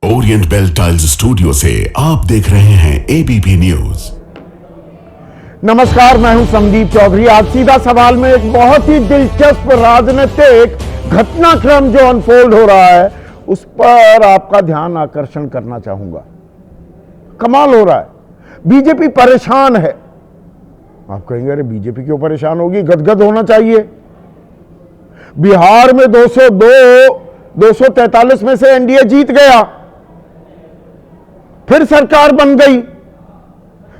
Orient bell tiles studio से आप देख रहे हैं एबीपी न्यूज। नमस्कार, मैं हूं संदीप चौधरी। आज सीधा सवाल में एक बहुत ही दिलचस्प राजनीतिक घटनाक्रम जो अनफोल्ड हो रहा है उस पर आपका ध्यान आकर्षण करना चाहूंगा। कमाल हो रहा है, बीजेपी परेशान है। आप कहेंगे अरे बीजेपी क्यों परेशान होगी, गदगद होना चाहिए। बिहार में 243 में से एनडीए जीत गया, फिर सरकार बन गई,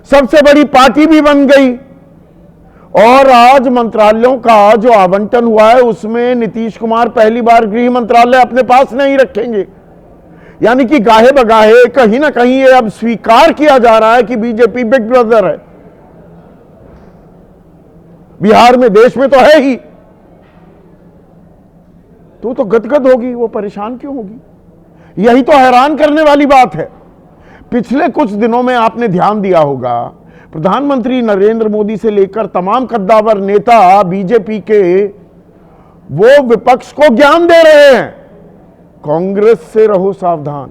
सबसे बड़ी पार्टी भी बन गई, और आज मंत्रालयों का जो आवंटन हुआ है उसमें नीतीश कुमार पहली बार गृह मंत्रालय अपने पास नहीं रखेंगे। यानी कि गाहे बगाहे कहीं ना कहीं ये अब स्वीकार किया जा रहा है कि बीजेपी बिग ब्रदर है। बिहार में, देश में तो है ही, तो गदगद होगी, वो परेशान क्यों होगी? यही तो हैरान करने वाली बात है। पिछले कुछ दिनों में आपने ध्यान दिया होगा, प्रधानमंत्री नरेंद्र मोदी से लेकर तमाम कद्दावर नेता बीजेपी के वो विपक्ष को ज्ञान दे रहे हैं, कांग्रेस से रहो सावधान।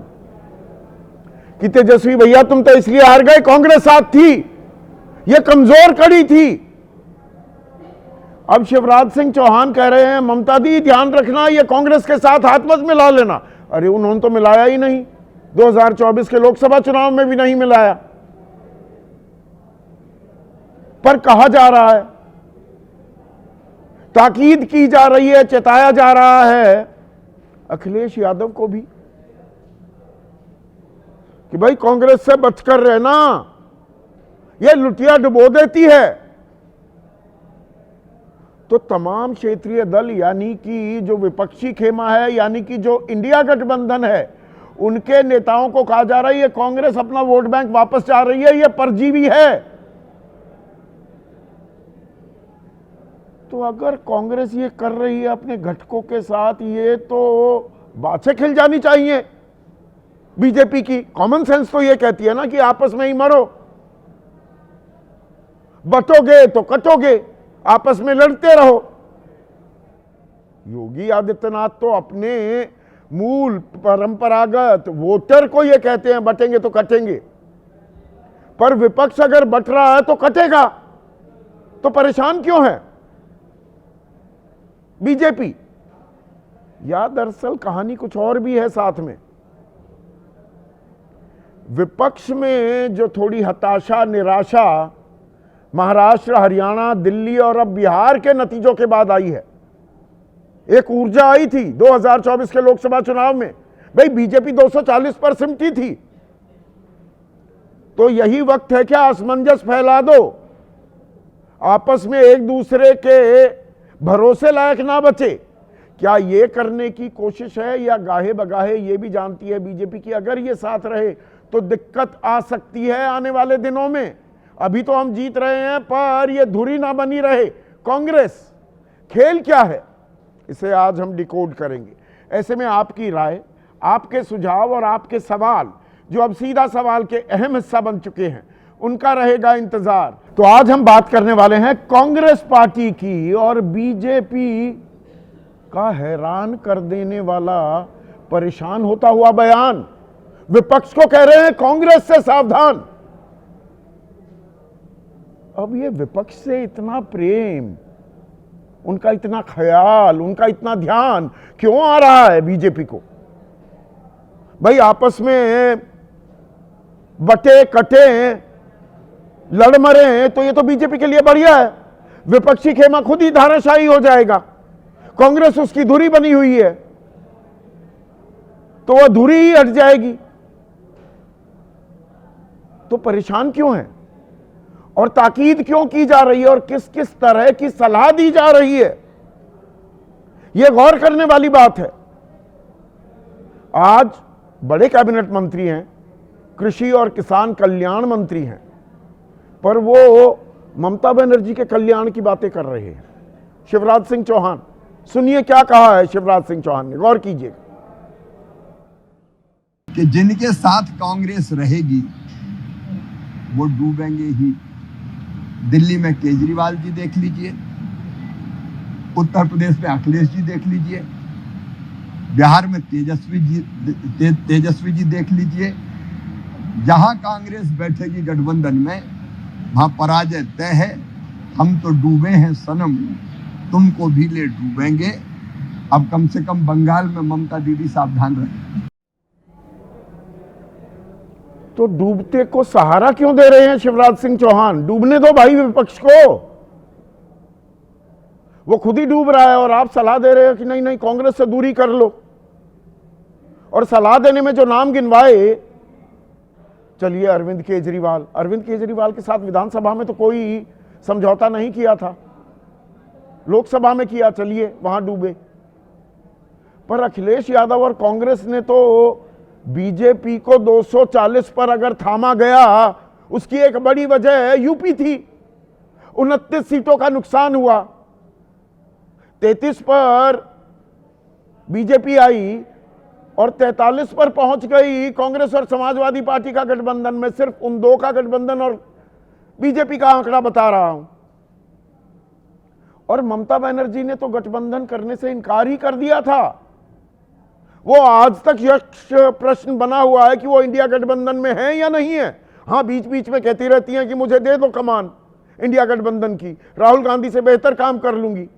कि तेजस्वी भैया तुम तो इसलिए हार गए, कांग्रेस साथ थी, ये कमजोर कड़ी थी। अब शिवराज सिंह चौहान कह रहे हैं ममता दी ध्यान रखना, ये कांग्रेस के साथ हाथ मत मिला लेना। अरे उन्होंने तो मिलाया ही नहीं, 2024 के लोकसभा चुनाव में भी नहीं मिलाया। पर कहा जा रहा है, ताकीद की जा रही है, चेताया जा रहा है अखिलेश यादव को भी कि भाई कांग्रेस से बचकर रहना, यह लुटिया डुबो देती है। तो तमाम क्षेत्रीय दल यानी कि जो विपक्षी खेमा है, यानी कि जो इंडिया गठबंधन है, उनके नेताओं को कहा जा रहा है ये कांग्रेस अपना वोट बैंक वापस जा रही है, ये परजीवी है। तो अगर कांग्रेस ये कर रही है अपने घटकों के साथ, ये तो बातें खिल जानी चाहिए बीजेपी की। कॉमन सेंस तो ये कहती है ना कि आपस में ही मरो, बटोगे तो कटोगे, आपस में लड़ते रहो। योगी आदित्यनाथ तो अपने मूल परंपरागत वोटर को ये कहते हैं बटेंगे तो कटेंगे, पर विपक्ष अगर बट रहा है तो कटेगा, तो परेशान क्यों है बीजेपी? या दरअसल कहानी कुछ और भी है साथ में। विपक्ष में जो थोड़ी हताशा, निराशा महाराष्ट्र, हरियाणा, दिल्ली और अब बिहार के नतीजों के बाद आई है। एक ऊर्जा आई थी 2024 के लोकसभा चुनाव में, भाई बीजेपी 240 पर सिमटी थी, तो यही वक्त है क्या असमंजस फैला दो, आपस में एक दूसरे के भरोसे लायक ना बचे। क्या ये करने की कोशिश है, या गाहे बगाहे ये भी जानती है बीजेपी की अगर ये साथ रहे तो दिक्कत आ सकती है आने वाले दिनों में। अभी तो हम जीत रहे हैं, पर ये धुरी ना बनी रहे कांग्रेस। खेल क्या है, इसे आज हम डिकोड करेंगे। ऐसे में आपकी राय, आपके सुझाव और आपके सवाल, जो अब सीधा सवाल के अहम हिस्सा बन चुके हैं, उनका रहेगा इंतजार। तो आज हम बात करने वाले हैं कांग्रेस पार्टी की और बीजेपी का हैरान कर देने वाला, परेशान होता हुआ बयान। विपक्ष को कह रहे हैं कांग्रेस से सावधान। अब ये विपक्ष से इतना प्रेम, उनका इतना ख्याल, उनका इतना ध्यान क्यों आ रहा है बीजेपी को? भाई आपस में बटे कटे लड़ मरे तो ये तो बीजेपी के लिए बढ़िया है। विपक्षी खेमा खुद ही धाराशायी हो जाएगा, कांग्रेस उसकी धुरी बनी हुई है, तो वह धुरी ही हट जाएगी। तो परेशान क्यों है और ताकीद क्यों की जा रही है और किस किस तरह की सलाह दी जा रही है, यह गौर करने वाली बात है। आज बड़े कैबिनेट मंत्री हैं, कृषि और किसान कल्याण मंत्री हैं, पर वो ममता बनर्जी के कल्याण की बातें कर रहे हैं। शिवराज सिंह चौहान, सुनिए क्या कहा है शिवराज सिंह चौहान ने, गौर कीजिएगा। कि जिनके साथ कांग्रेस रहेगी वो डूबेंगे ही। दिल्ली में केजरीवाल जी देख लीजिए, उत्तर प्रदेश में अखिलेश जी देख लीजिए, बिहार में तेजस्वी जी देख लीजिए, जहां कांग्रेस बैठेगी गठबंधन में वहां पराजय तय है। हम तो डूबे हैं सनम, तुमको भी ले डूबेंगे। अब कम से कम बंगाल में ममता दीदी सावधान रहे। तो डूबते को सहारा क्यों दे रहे हैं शिवराज सिंह चौहान? डूबने दो भाई विपक्ष को, वो खुद ही डूब रहा है और आप सलाह दे रहे हो कि नहीं नहीं कांग्रेस से दूरी कर लो। और सलाह देने में जो नाम गिनवाए, चलिए अरविंद केजरीवाल के साथ विधानसभा में तो कोई समझौता नहीं किया था, लोकसभा में किया, चलिए वहां डूबे। पर अखिलेश यादव और कांग्रेस ने तो बीजेपी को 240 पर अगर थामा गया, उसकी एक बड़ी वजह यूपी थी। 29 सीटों का नुकसान हुआ, 33 पर बीजेपी आई और 43 पर पहुंच गई कांग्रेस और समाजवादी पार्टी का गठबंधन। में सिर्फ उन दो का गठबंधन और बीजेपी का आंकड़ा बता रहा हूं। और ममता बनर्जी ने तो गठबंधन करने से इनकार ही कर दिया था। वो आज तक यक्ष प्रश्न बना हुआ है कि वो इंडिया गठबंधन में है या नहीं है। हां, बीच बीच में कहती रहती हैं कि मुझे दे दो कमान इंडिया गठबंधन की, राहुल गांधी से बेहतर काम कर लूंगी।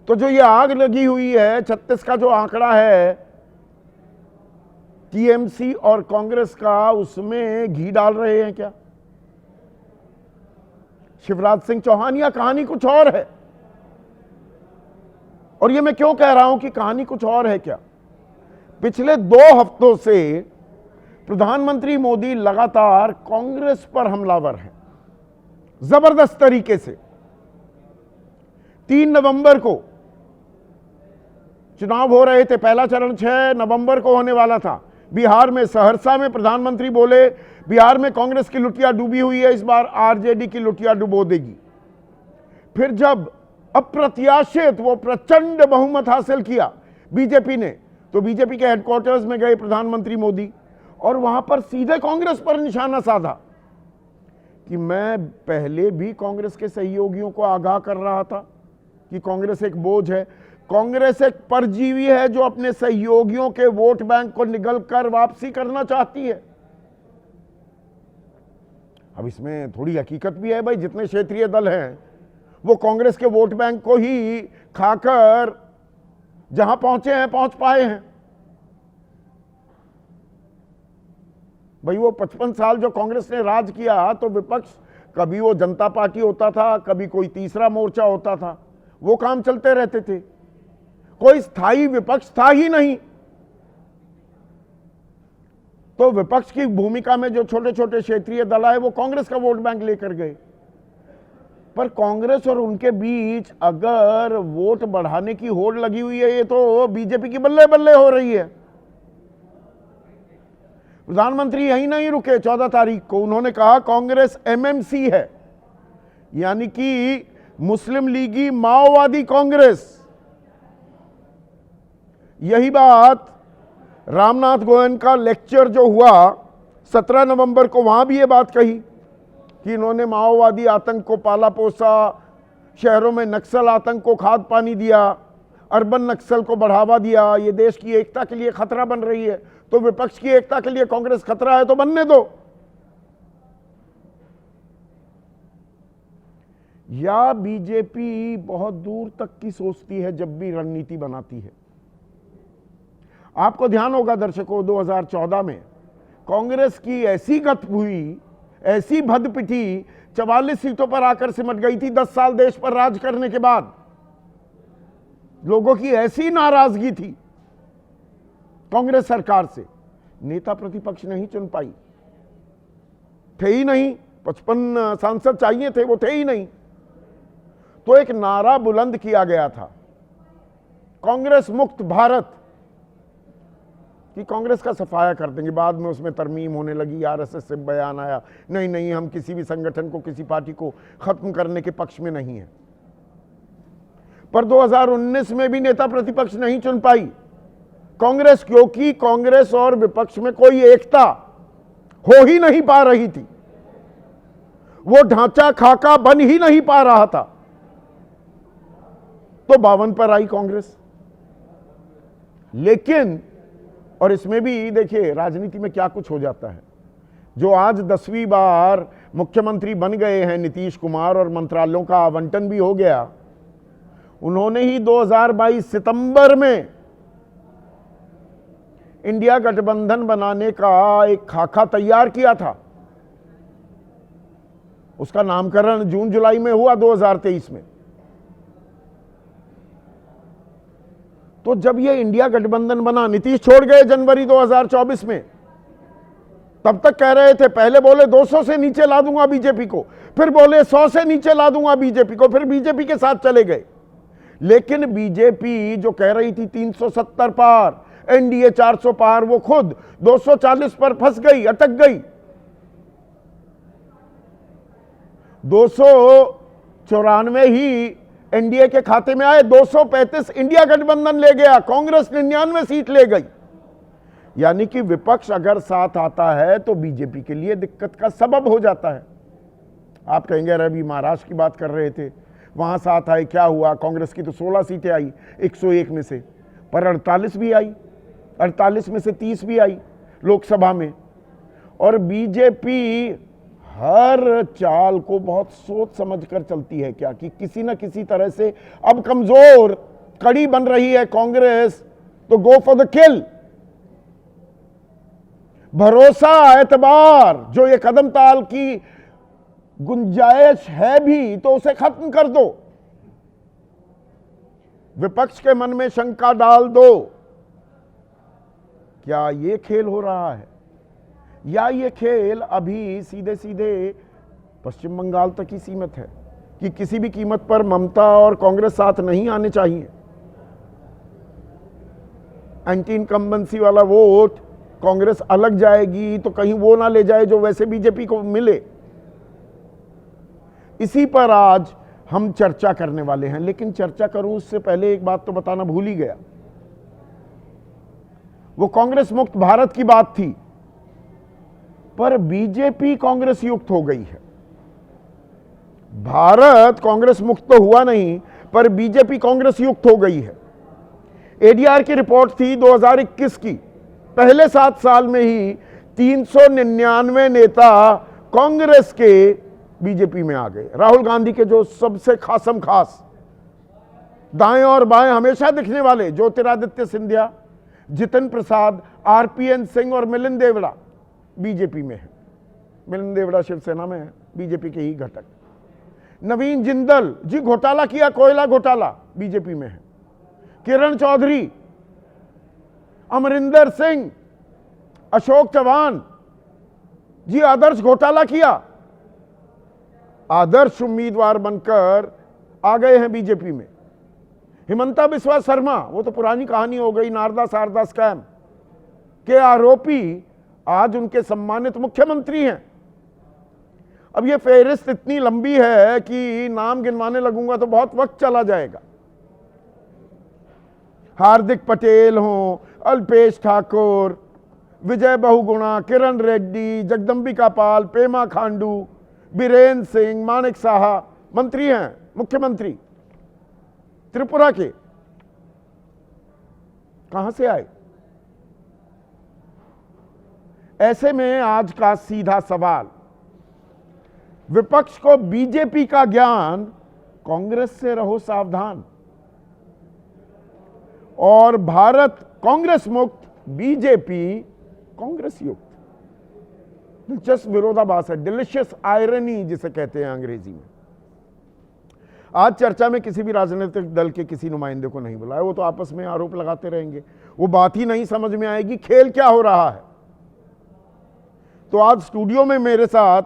तो जो ये आग लगी हुई है 36 का जो आंकड़ा है टीएमसी और कांग्रेस का, उसमें घी डाल रहे हैं क्या शिवराज सिंह चौहान, या कहानी कुछ और है? और ये मैं क्यों कह रहा हूं कि कहानी कुछ और है क्या? पिछले 2 हफ्तों से प्रधानमंत्री मोदी लगातार कांग्रेस पर हमलावर हैं, जबरदस्त तरीके से। 3 नवंबर को चुनाव हो रहे थे, पहला चरण 6 नवंबर को होने वाला था। बिहार में सहरसा में प्रधानमंत्री बोले बिहार में कांग्रेस की लुटिया डूबी हुई है, इस बार आरजेडी की लुटिया डुबो देगी। फिर जब अप्रत्याशित वो प्रचंड बहुमत हासिल किया बीजेपी ने, तो बीजेपी के हेडक्वार्टर्स में गए प्रधानमंत्री मोदी और वहां पर सीधे कांग्रेस पर निशाना साधा कि मैं पहले भी कांग्रेस के सहयोगियों को आगाह कर रहा था कि कांग्रेस एक बोझ है, कांग्रेस एक परजीवी है जो अपने सहयोगियों के वोट बैंक को निगलकर वापसी करना चाहती है। अब इसमें थोड़ी हकीकत भी है भाई, जितने क्षेत्रीय दल हैं वो कांग्रेस के वोट बैंक को ही खाकर जहां पहुंचे हैं पहुंच पाए हैं। भाई वो 55 साल जो कांग्रेस ने राज किया, तो विपक्ष कभी वो जनता पार्टी होता था, कभी कोई तीसरा मोर्चा होता था, वो काम चलते रहते थे, कोई स्थायी विपक्ष था ही नहीं। तो विपक्ष की भूमिका में जो छोटे छोटे क्षेत्रीय दल आए वो कांग्रेस का वोट बैंक लेकर गए। पर कांग्रेस और उनके बीच अगर वोट बढ़ाने की होड़ लगी हुई है, ये तो बीजेपी की बल्ले बल्ले हो रही है। प्रधानमंत्री यहीं नहीं रुके, 14 तारीख को उन्होंने कहा कांग्रेस एमएमसी है, यानी कि मुस्लिम लीगी माओवादी कांग्रेस। यही बात रामनाथ गोयन का लेक्चर जो हुआ 17 नवंबर को, वहां भी ये बात कही कि इन्होंने माओवादी आतंक को पाला पोसा, शहरों में नक्सल आतंक को खाद पानी दिया, अर्बन नक्सल को बढ़ावा दिया, ये देश की एकता के लिए खतरा बन रही है। तो विपक्ष की एकता के लिए कांग्रेस खतरा है तो बनने दो। या बीजेपी बहुत दूर तक की सोचती है जब भी रणनीति बनाती है। आपको ध्यान होगा दर्शकों, 2014 में कांग्रेस की ऐसी गत हुई, ऐसी भद पिटी, 44 सीटों पर आकर सिमट गई थी 10 साल देश पर राज करने के बाद। लोगों की ऐसी नाराजगी थी कांग्रेस सरकार से, नेता प्रतिपक्ष नहीं चुन पाई, थे ही नहीं। 55 सांसद चाहिए थे, वो थे ही नहीं। तो एक नारा बुलंद किया गया था, कांग्रेस मुक्त भारत, कि कांग्रेस का सफाया कर देंगे। बाद में उसमें तरमीम होने लगी, आरएसएस से बयान आया, नहीं नहीं हम किसी भी संगठन को, किसी पार्टी को खत्म करने के पक्ष में नहीं है। पर 2019 में भी नेता प्रतिपक्ष नहीं चुन पाई कांग्रेस, क्योंकि कांग्रेस और विपक्ष में कोई एकता हो ही नहीं पा रही थी, वो ढांचा खाका बन ही नहीं पा रहा था। तो 52 पर आई कांग्रेस, लेकिन और इसमें भी देखिए राजनीति में क्या कुछ हो जाता है। जो आज 10वीं बार मुख्यमंत्री बन गए हैं नीतीश कुमार और मंत्रालयों का आवंटन भी हो गया, उन्होंने ही 2022 सितंबर में इंडिया गठबंधन बनाने का एक खाका तैयार किया था। उसका नामकरण जून जुलाई में हुआ 2023 में। तो जब ये इंडिया गठबंधन बना, नीतीश छोड़ गए जनवरी 2024 में, तब तक कह रहे थे, पहले बोले 200 से नीचे ला दूंगा बीजेपी को, फिर बोले 100 से नीचे ला दूंगा बीजेपी को, फिर बीजेपी के साथ चले गए। लेकिन बीजेपी जो कह रही थी 370 पार, एनडीए 400 पार, वो खुद 240 पर फंस गई, अटक गई। 294 ही एनडीए के खाते में आए, 235 इंडिया गठबंधन ले गया, कांग्रेस 99 सीट ले गई। यानी कि विपक्ष अगर साथ आता है तो बीजेपी के लिए दिक्कत का सबब हो जाता है। आप कहेंगे अरे अभी महाराष्ट्र की बात कर रहे थे, वहां साथ आए, क्या हुआ? कांग्रेस की तो 16 सीटें आई 101 में से, पर 48 भी आई, 48 में से 30 भी आई लोकसभा में। और बीजेपी हर चाल को बहुत सोच समझकर चलती है क्या, कि किसी ना किसी तरह से अब कमजोर कड़ी बन रही है कांग्रेस, तो गो फॉर द किल। भरोसा, एतबार, जो ये कदम ताल की गुंजाइश है भी, तो उसे खत्म कर दो। विपक्ष के मन में शंका डाल दो, क्या ये खेल हो रहा है, या ये खेल अभी सीधे सीधे पश्चिम बंगाल तक ही सीमित है, कि किसी भी कीमत पर ममता और कांग्रेस साथ नहीं आने चाहिए। एंटी इनकम्बेंसी वाला वोट कांग्रेस अलग जाएगी तो कहीं वो ना ले जाए जो वैसे बीजेपी को मिले। इसी पर आज हम चर्चा करने वाले हैं। लेकिन चर्चा करूं उससे पहले एक बात तो बताना भूल ही गया। वो कांग्रेस मुक्त भारत की बात थी, पर बीजेपी कांग्रेस युक्त हो गई है। भारत कांग्रेस मुक्त तो हुआ नहीं, पर बीजेपी कांग्रेस युक्त हो गई है। एडीआर की रिपोर्ट थी 2021 की, पहले 7 साल में ही 399 नेता कांग्रेस के बीजेपी में आ गए। राहुल गांधी के जो सबसे खासम खास दाएं और बाएं हमेशा दिखने वाले ज्योतिरादित्य सिंधिया, जितिन प्रसाद, आरपीएन सिंह और मिलिंद देवड़ा बीजेपी में है। मिलिंद देवड़ा शिवसेना में है, बीजेपी के ही घटक। नवीन जिंदल जी, घोटाला किया, कोयला घोटाला, बीजेपी में है। किरण चौधरी, अमरिंदर सिंह, अशोक चौहान जी, आदर्श घोटाला किया, आदर्श उम्मीदवार बनकर आ गए हैं बीजेपी में। हिमंता बिस्वा शर्मा, वो तो पुरानी कहानी हो गई, नारदा शारदा स्कैम के आरोपी आज उनके सम्मानित मुख्यमंत्री हैं। अब ये फेहरिस्त इतनी लंबी है कि नाम गिनवाने लगूंगा तो बहुत वक्त चला जाएगा। हार्दिक पटेल हो, अल्पेश ठाकुर, विजय बहुगुणा, किरण रेड्डी, जगदम्बिका पाल, पेमा खांडू, बीरेन्द्र सिंह, मानिक साहा मंत्री हैं, मुख्यमंत्री त्रिपुरा के। कहां से आए? ऐसे में आज का सीधा सवाल, विपक्ष को बीजेपी का ज्ञान, कांग्रेस से रहो सावधान। और भारत कांग्रेस मुक्त, बीजेपी कांग्रेस युक्त। दिलचस्प विरोधाभास है, डिलिशियस आयरनी जिसे कहते हैं अंग्रेजी में। आज चर्चा में किसी भी राजनीतिक दल के किसी नुमाइंदे को नहीं बुलाया, वो तो आपस में आरोप लगाते रहेंगे, वो बात ही नहीं समझ में आएगी खेल क्या हो रहा है। तो आज स्टूडियो में मेरे साथ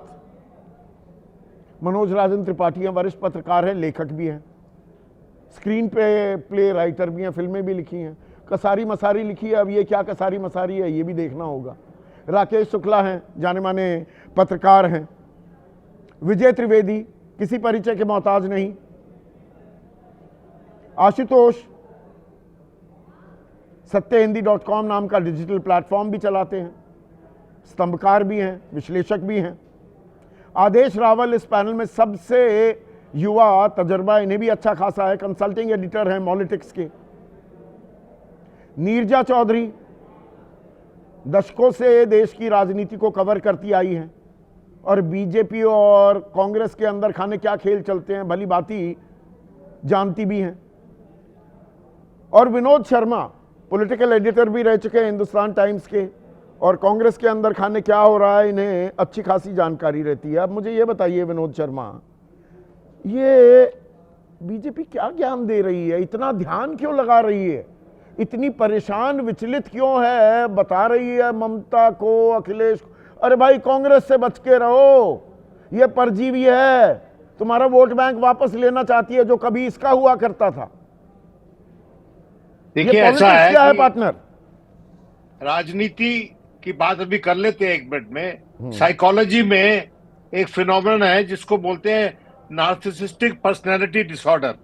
मनोज राजन त्रिपाठी हैं, वरिष्ठ पत्रकार हैं, लेखक भी हैं, स्क्रीन पे प्ले राइटर भी हैं, फिल्में भी लिखी हैं, कसारी मसारी लिखी है। अब ये क्या कसारी मसारी है ये भी देखना होगा। राकेश शुक्ला हैं, जाने माने पत्रकार हैं। विजय त्रिवेदी, किसी परिचय के मोहताज नहीं। आशुतोष, सत्यहिंदी.com नाम का डिजिटल प्लेटफॉर्म भी चलाते हैं, स्तंभकार भी हैं, विश्लेषक भी हैं। आदेश रावल इस पैनल में सबसे युवा, तजर्बा इन्हें भी अच्छा खासा है, कंसल्टिंग एडिटर हैं मॉलिटिक्स के। नीरजा चौधरी दशकों से देश की राजनीति को कवर करती आई हैं और बीजेपी और कांग्रेस के अंदर खाने क्या खेल चलते हैं भली भांति जानती भी हैं। और विनोद शर्मा पॉलिटिकल एडिटर भी रह चुके हैं हिंदुस्तान टाइम्स के, और कांग्रेस के अंदर खाने क्या हो रहा है इन्हें अच्छी खासी जानकारी रहती है। अब मुझे ये बताइए विनोद शर्मा, ये बीजेपी क्या ज्ञान दे रही है, इतना ध्यान क्यों लगा रही है, इतनी परेशान विचलित क्यों है, बता रही है ममता को, अखिलेश को, अरे भाई कांग्रेस से बच के रहो, ये परजीवी है, तुम्हारा वोट बैंक वापस लेना चाहती है जो कभी इसका हुआ करता था। देखिए ऐसा है क्या है कि पार्टनर, राजनीति की बात अभी कर लेते हैं एक मिनट में। साइकोलॉजी में एक फिनोमेनन है जिसको बोलते हैं नार्सिसिस्टिक पर्सनैलिटी डिसऑर्डर।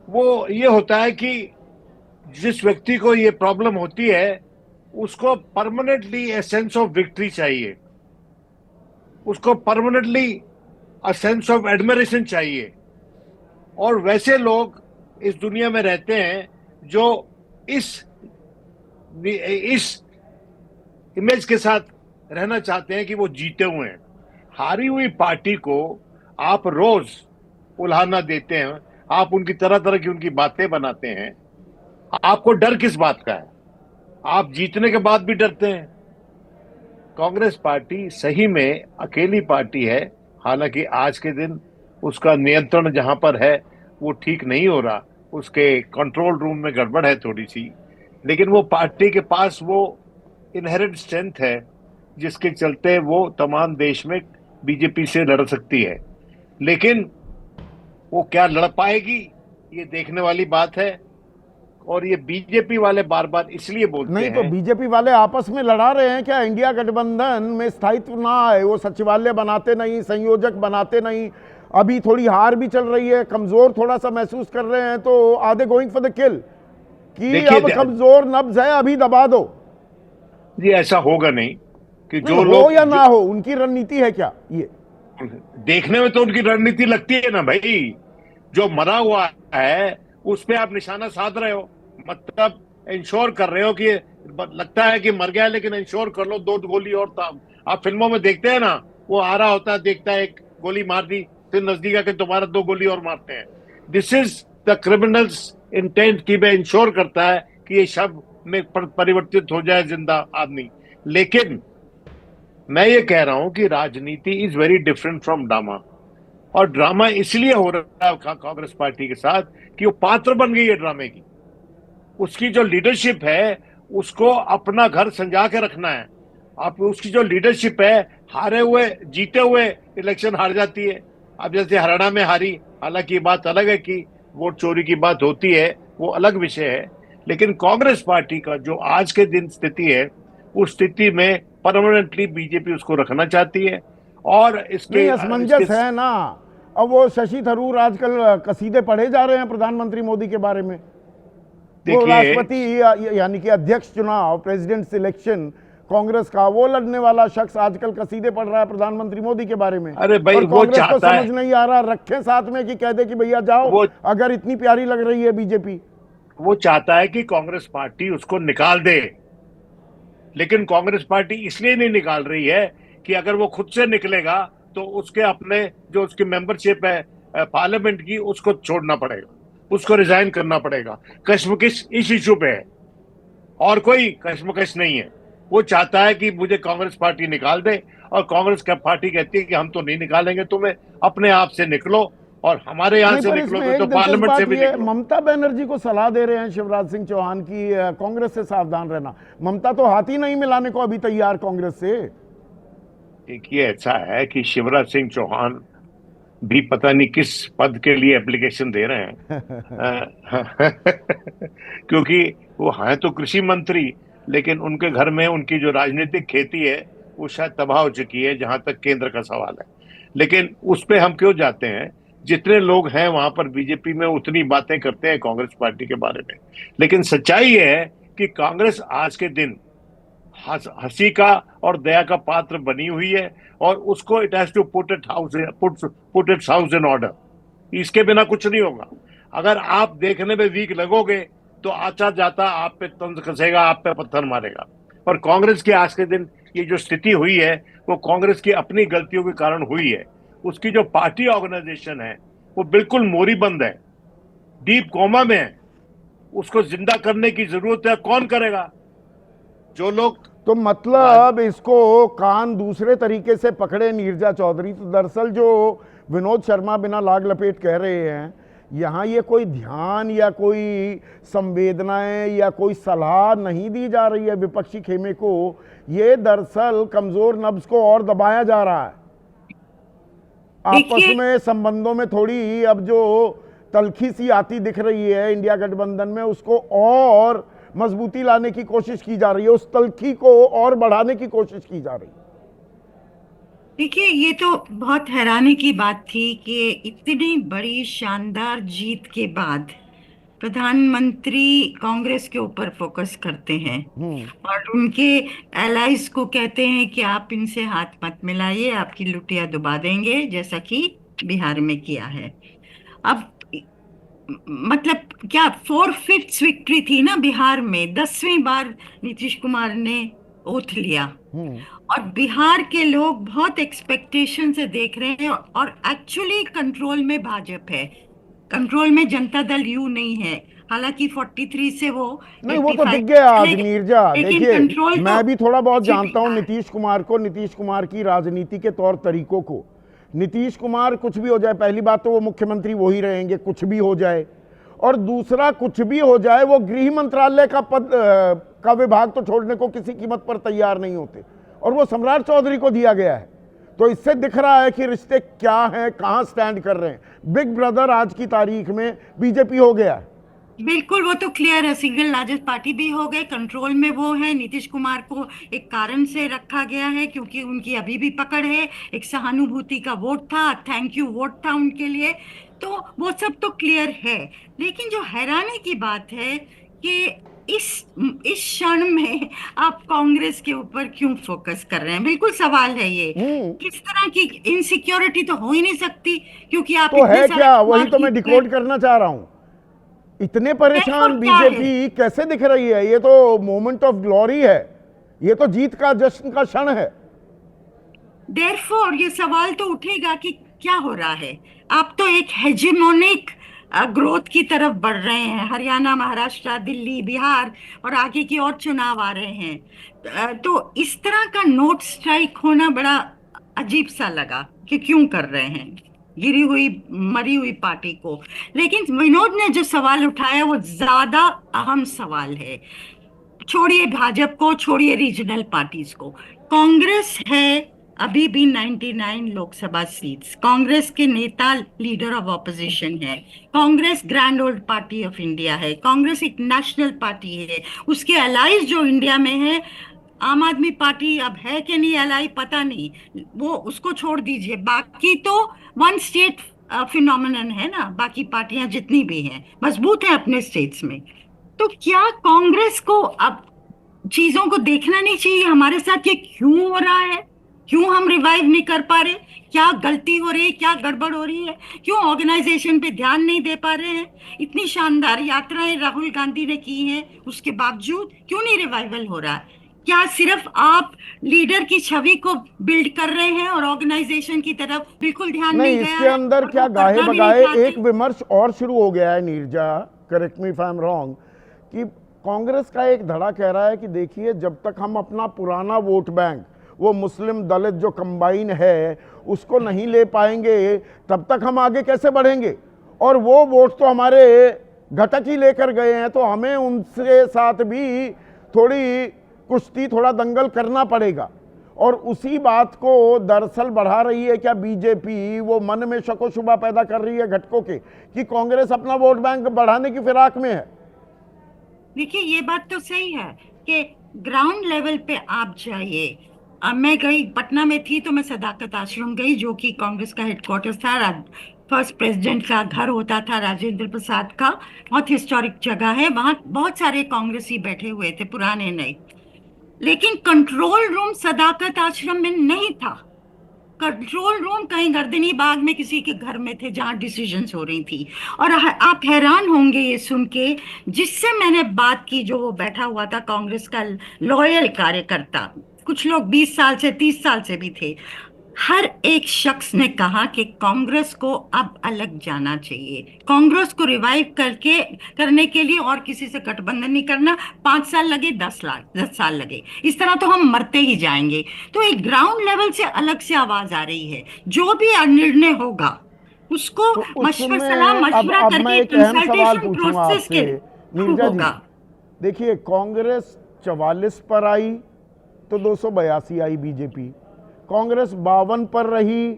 वो ये होता है कि जिस व्यक्ति को ये प्रॉब्लम होती है उसको permanently a sense of victory चाहिए, उसको permanently a sense of admiration चाहिए, और वैसे लोग इस दुनिया में रहते हैं जो इस इमेज के साथ रहना चाहते हैं कि वो जीते हुए हैं। हारी हुई पार्टी को आप रोज उल्हाना देते हैं, आप उनकी तरह तरह की उनकी बातें बनाते हैं, आपको डर किस बात का है? आप जीतने के बाद भी डरते हैं। कांग्रेस पार्टी सही में अकेली पार्टी है, हालांकि आज के दिन उसका नियंत्रण जहां पर है वो ठीक नहीं हो रहा, उसके कंट्रोल रूम में गड़बड़ है थोड़ी सी, लेकिन वो पार्टी के पास वो इनहेरेंट स्ट्रेंथ है जिसके चलते वो तमाम देश में बीजेपी से लड़ सकती है। लेकिन वो क्या लड़ पाएगी ये देखने वाली बात है, और ये बीजेपी वाले बार बार इसलिए बोलते नहीं हैं। तो बीजेपी वाले आपस में लड़ा रहे हैं क्या, इंडिया गठबंधन में स्थायित्व ना आए, वो सचिवालय बनाते नहीं, संयोजक बनाते नहीं, अभी थोड़ी हार भी चल रही है, कमजोर थोड़ा सा महसूस कर रहे हैं, तो आधे गोइंग फॉर द किल कि अब कमजोर नब्ज है अभी दबा दो। जी ऐसा होगा नहीं कि जो हो लोग या ना हो, उनकी रणनीति है क्या ये? देखने में तो उनकी रणनीति लगती है ना भाई, जो मरा हुआ है उस पे आप निशाना साध रहे हो, मतलब इंश्योर कर रहे हो कि लगता है कि मर गया लेकिन इंश्योर कर लो 2 गोली और। आप फिल्मों में देखते हैं ना, वो आ रहा होता है, देखता है एक गोली मार दी, फिर नजदीक आके दोबारा 2 गोली और मारते हैं। This is the criminals intent की वह इंश्योर करता है कि ये शव में परिवर्तित हो जाए जिंदा आदमी। लेकिन मैं ये कह रहा हूं कि राजनीति is very different from drama, और ड्रामा इसलिए हो रहा है कांग्रेस पार्टी के साथ कि वो पात्र बन गई है ड्रामे की। उसकी जो लीडरशिप है उसको अपना घर संजा के रखना है। आप उसकी जो लीडरशिप है, हारे हुए जीते हुए इलेक्शन हार जाती है। अब जैसे हरियाणा में हारी, हालांकि ये बात अलग है कि वोट चोरी की बात होती है, वो अलग विषय है, लेकिन कांग्रेस पार्टी का जो आज के दिन स्थिति है उस स्थिति में परमानेंटली बीजेपी उसको रखना चाहती है। और इसके असमंजस है ना। अब वो शशि थरूर आजकल कसीदे पढ़े जा रहे हैं प्रधानमंत्री मोदी के बारे में, वो राष्ट्रपति यानी कि अध्यक्ष चुनाव, प्रेसिडेंट सिलेक्शन कांग्रेस का, वो लड़ने वाला शख्स आजकल कसीदे पढ़ रहा है प्रधानमंत्री मोदी के बारे में। अरे भाई, और कांग्रेस को समझ नहीं आ रहा, रखे साथ में कि कह दे कि भैया जाओ, अगर इतनी प्यारी लग रही है बीजेपी। वो चाहता है कि कांग्रेस पार्टी उसको निकाल दे, लेकिन कांग्रेस पार्टी इसलिए नहीं निकाल रही है कि अगर वो खुद से निकलेगा तो उसके अपने जो उसकी मेंबरशिप है पार्लियामेंट की, उसको छोड़ना पड़ेगा, उसको रिजाइन करना पड़ेगा। कश्मकश इस इशू पे है, और कोई कश्मकश नहीं है। वो चाहता है कि मुझे कांग्रेस पार्टी निकाल दे, और कांग्रेस पार्टी कहती है कि हम तो नहीं निकालेंगे तुम्हें, अपने आप से निकलो, और हमारे यहाँ से निकलो तो पार्लियामेंट से भी निकलो। ममता बनर्जी को सलाह दे रहे हैं शिवराज सिंह चौहान की कांग्रेस से सावधान रहना। ममता तो हाथ ही नहीं मिलाने को अभी तैयार कांग्रेस से। देखिए ऐसा है कि शिवराज सिंह चौहान भी पता नहीं किस पद के लिए एप्लीकेशन दे रहे हैं क्योंकि वो हैं तो कृषि मंत्री, लेकिन उनके घर में उनकी जो राजनीतिक खेती है वो शायद तबाह हो चुकी है जहां तक केंद्र का सवाल है। लेकिन उस पे हम क्यों जाते हैं, जितने लोग हैं वहां पर बीजेपी में उतनी बातें करते हैं कांग्रेस पार्टी के बारे में। लेकिन सच्चाई ये है कि कांग्रेस आज के दिन हंसी का और दया का पात्र बनी हुई है, और उसको it has to put its house in order. इसके बिना कुछ नहीं होगा। अगर आप देखने में वीक लगोगे तो आता जाता आप पे तंज कसेगा, आप पे पत्थर मारेगा। और कांग्रेस की आज के दिन ये जो स्थिति हुई है वो कांग्रेस की अपनी गलतियों के कारण हुई है। उसकी जो पार्टी ऑर्गेनाइजेशन है वो बिल्कुल मोरीबंद है, डीप कोमा में है। उसको जिंदा करने की जरूरत है, कौन करेगा? जो लोग तो मतलब इसको कान दूसरे तरीके से पकड़े नीरजा चौधरी। तो दरअसल जो विनोद शर्मा बिना लाग लपेट कह रहे हैं, यहाँ ये कोई ध्यान या कोई संवेदनाएं या कोई सलाह नहीं दी जा रही है विपक्षी खेमे को। ये दरअसल कमजोर नब्ज को और दबाया जा रहा है। आपस में संबंधों में थोड़ी अब जो तलखी सी आती दिख रही है इंडिया गठबंधन में, उसको और मजबूती लाने की कोशिश की जा रही है, उस तलखी को और बढ़ाने की कोशिश की जा रही है। देखिए, ये तो बहुत हैरानी की बात थी कि इतनी बड़ी शानदार जीत के बाद प्रधानमंत्री कांग्रेस के ऊपर फोकस करते हैं और उनके एलाइज को कहते हैं कि आप इनसे हाथ मत मिलाइए, आपकी लुटिया दबा देंगे, जैसा कि बिहार में किया है। अब मतलब क्या 4/5 विक्ट्री थी ना बिहार में, 10वीं बार नीतीश कुमार ने ओथ लिया और बिहार के लोग बहुत एक्सपेक्टेशन से देख रहे हैं। और एक्चुअली कंट्रोल में भाजपा है, कंट्रोल में जनता दल यू नहीं है। हालांकि 43 से वो नहीं, वो तो दिख गया आज नीरजा। देखिए, तो मैं भी थोड़ा बहुत जानता हूं नीतीश कुमार को, नीतीश कुमार की राजनीति के तौर तरीकों को। नीतीश कुमार कुछ भी हो जाए, पहली बात तो वो मुख्यमंत्री वही रहेंगे कुछ भी हो जाए, और दूसरा कुछ भी हो जाए वो गृह मंत्रालय का पद का विभाग तो छोड़ने को किसी कीमत पर तैयार नहीं होते, और वो सम्राट चौधरी को दिया गया है। तो इससे दिख रहा है कि रिश्ते क्या हैं, कहां स्टैंड कर रहे हैं। बिग ब्रदर आज की तारीख में बीजेपी हो गया है। बिल्कुल, वो तो क्लियर है, सिंगल लार्जेस्ट पार्टी भी हो गए, कंट्रोल में वो है। नीतीश कुमार को एक कारण से रखा गया है क्योंकि उनकी अभी भी पकड़ है, एक सहानुभूति का वोट था, थैंक यू वोट था उनके लिए, तो वो सब तो क्लियर है। लेकिन जो हैरानी की बात है कि इस क्षण में आप कांग्रेस के ऊपर क्यों फोकस कर रहे हैं? बिल्कुल सवाल है ये। किस तरह की इनसिक्योरिटी तो हो ही नहीं सकती, क्योंकि आप तो है क्या, वही तो मैं डिकोड करना चाह रहा हूं। इतने परेशान बीजेपी कैसे दिख रही है? ये तो मोमेंट ऑफ ग्लोरी है, ये तो जीत का जश्न का क्षण है। देयरफॉर ये सवाल तो उठेगा कि क्या हो रहा है। आप तो एक हेजेमोनिक ग्रोथ की तरफ बढ़ रहे हैं। हरियाणा, महाराष्ट्र, दिल्ली, बिहार और आगे की और चुनाव आ रहे हैं। तो इस तरह का नोट स्ट्राइक होना बड़ा अजीब सा लगा कि क्यों कर रहे हैं गिरी हुई मरी हुई पार्टी को। लेकिन विनोद ने जो सवाल उठाया वो ज्यादा अहम सवाल है। छोड़िए भाजपा को, छोड़िए रीजनल पार्टीज को, कांग्रेस है अभी भी 99 लोकसभा सीट्स। कांग्रेस के नेता लीडर ऑफ ऑपोजिशन है। Congress grand old party of India है। कांग्रेस एक नेशनल पार्टी है। उसके अलाइज जो इंडिया में है, आम आदमी पार्टी अब है कि नहीं अलाई पता नहीं, वो उसको छोड़ दीजिए, बाकी तो वन स्टेट फिनोमिनन है ना। बाकी पार्टियां जितनी भी हैं मजबूत हैं अपने स्टेट्स में। तो क्या कांग्रेस को अब चीजों को देखना नहीं चाहिए हमारे साथ ये क्यों हो रहा है? क्यों हम रिवाइव नहीं कर पा रहे? क्या गलती हो रही है? क्या गड़बड़ हो रही है? क्यों ऑर्गेनाइजेशन पे ध्यान नहीं दे पा रहे हैं? इतनी शानदार यात्राएं राहुल गांधी ने की हैं, उसके बावजूद क्यों नहीं रिवाइवल हो रहा? क्या सिर्फ आप लीडर की छवि को बिल्ड कर रहे हैं और ऑर्गेनाइजेशन की तरफ बिल्कुल ध्यान नहीं गया? इसके अंदर क्या गाहे बगाए एक विमर्श और शुरू हो गया है Neerja, correct me if I am wrong, कि कांग्रेस का एक धड़ा कह रहा है कि देखिए जब तक हम अपना पुराना वोट बैंक, वो मुस्लिम दलित जो कंबाइन है, उसको नहीं ले पाएंगे तब तक हम आगे कैसे बढ़ेंगे। और वो वोट तो हमारे घटक ही लेकर गए हैं, तो हमें उनसे साथ भी थोड़ी कुश्ती, थोड़ा दंगल करना पड़ेगा। और उसी बात को दरअसल बढ़ा रही है क्या बीजेपी? वो मन में शको शुबा पैदा कर रही है घटकों के कि कांग्रेस अपना वोट बैंक बढ़ाने की फिराक में है। देखिए, ये बात तो सही है कि ग्राउंड लेवल पे आप जाइए। मैं गई, पटना में थी तो मैं सदाकत आश्रम गई, जो कि कांग्रेस का हेडक्वार्टर्स था। फर्स्ट प्रेसिडेंट का घर होता था, राजेंद्र प्रसाद का। बहुत हिस्टोरिक जगह है, वहां बहुत सारे कांग्रेसी बैठे हुए थे, पुराने नए। लेकिन कंट्रोल रूम सदाकत आश्रम में नहीं था। कंट्रोल रूम कहीं गर्दनी बाग में किसी के घर में थे जहां डिसीजंस हो रही थी। और आप हैरान होंगे ये सुन के, जिससे मैंने बात की, जो वो बैठा हुआ था कांग्रेस का लॉयल कार्यकर्ता, कुछ लोग 20 साल से 30 साल से भी थे, हर एक शख्स ने कहा कि कांग्रेस को अब अलग जाना चाहिए, कांग्रेस को रिवाइव करने के लिए और किसी से गठबंधन नहीं करना। 5 साल लगे, 10 साल लगे, इस तरह तो हम मरते ही जाएंगे। तो एक ग्राउंड लेवल से अलग से आवाज आ रही है। जो भी निर्णय होगा उसको तो मशवरा, उसमें सलाह मशवरा अब मैं करके एक अहम सवाल कंसल्टेशन पूछूंगा प्रोसेस के आपसे थ्रू नीरजा होगा। जी। देखिए, कांग्रेस 44 पर आई तो 282 आई बीजेपी, कांग्रेस 52 पर रही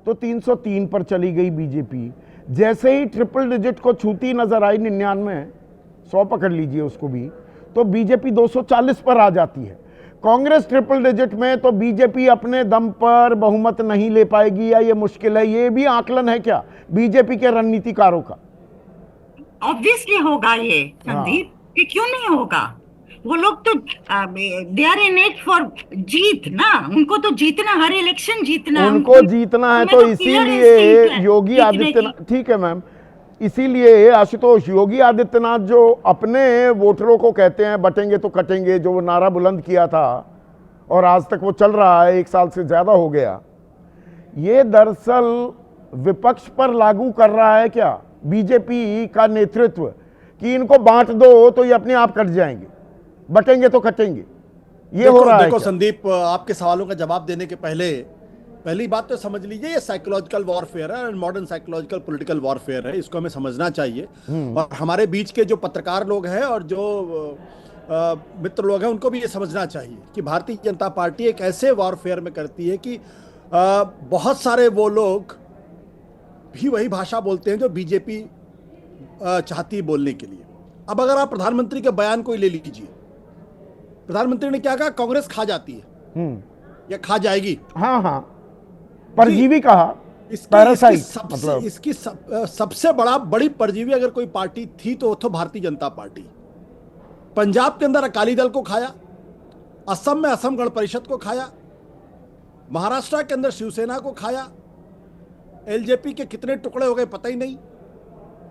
तो 303 पर चली गई बीजेपी। जैसे ही ट्रिपल डिजिट को छूती नजर आई, 99, 100 पकड़ लीजिए उसको भी, तो बीजेपी 240 पर आ जाती है। कांग्रेस ट्रिपल डिजिट में तो बीजेपी अपने दम पर बहुमत नहीं ले पाएगी, या ये मुश्किल है? ये भी आकलन है क्या बीजेपी के रणनीतिकारों का? ऑब्वियसली होगा ये संदीप, ये क्यों नहीं होगा? वो लोग तो they are in it for जीत ना, उनको तो जीतना, हर इलेक्शन जीतना, उनको जीतना है। तो इसीलिए योगी आदित्यनाथ, ठीक है मैम, इसीलिए आशुतोष, योगी आदित्यनाथ जो अपने वोटरों को कहते हैं बटेंगे तो कटेंगे, जो वो नारा बुलंद किया था और आज तक वो चल रहा है, 1 साल से ज्यादा हो गया, ये दरअसल विपक्ष पर लागू कर रहा है क्या बीजेपी का नेतृत्व, कि इनको बांट दो तो ये अपने आप कट जाएंगे, बटेंगे तो कटेंगे? ये हो रहा है। देखो संदीप, आपके सवालों का जवाब देने के पहले पहली बात तो समझ लीजिए, ये साइकोलॉजिकल वॉरफेयर है, मॉडर्न साइकोलॉजिकल पॉलिटिकल वॉरफेयर है, इसको हमें समझना चाहिए। और हमारे बीच के जो पत्रकार लोग हैं और जो मित्र लोग हैं, उनको भी ये समझना चाहिए कि भारतीय जनता पार्टी एक ऐसे वॉरफेयर में करती है कि बहुत सारे वो लोग भी वही भाषा बोलते हैं जो बीजेपी चाहती है बोलने के लिए। अब अगर आप प्रधानमंत्री के बयान को ही ले लीजिए, प्रधानमंत्री ने क्या कहा? कांग्रेस खा जाती है या खा जाएगी। हाँ हाँ, परजीवी कहा, मतलब इसकी सबसे बड़ी परजीवी अगर कोई पार्टी थी तो भारतीय जनता पार्टी। पंजाब के अंदर अकाली दल को खाया, असम में असम गण परिषद को खाया, महाराष्ट्र के अंदर शिवसेना को खाया, एलजेपी के कितने टुकड़े हो गए पता ही नहीं,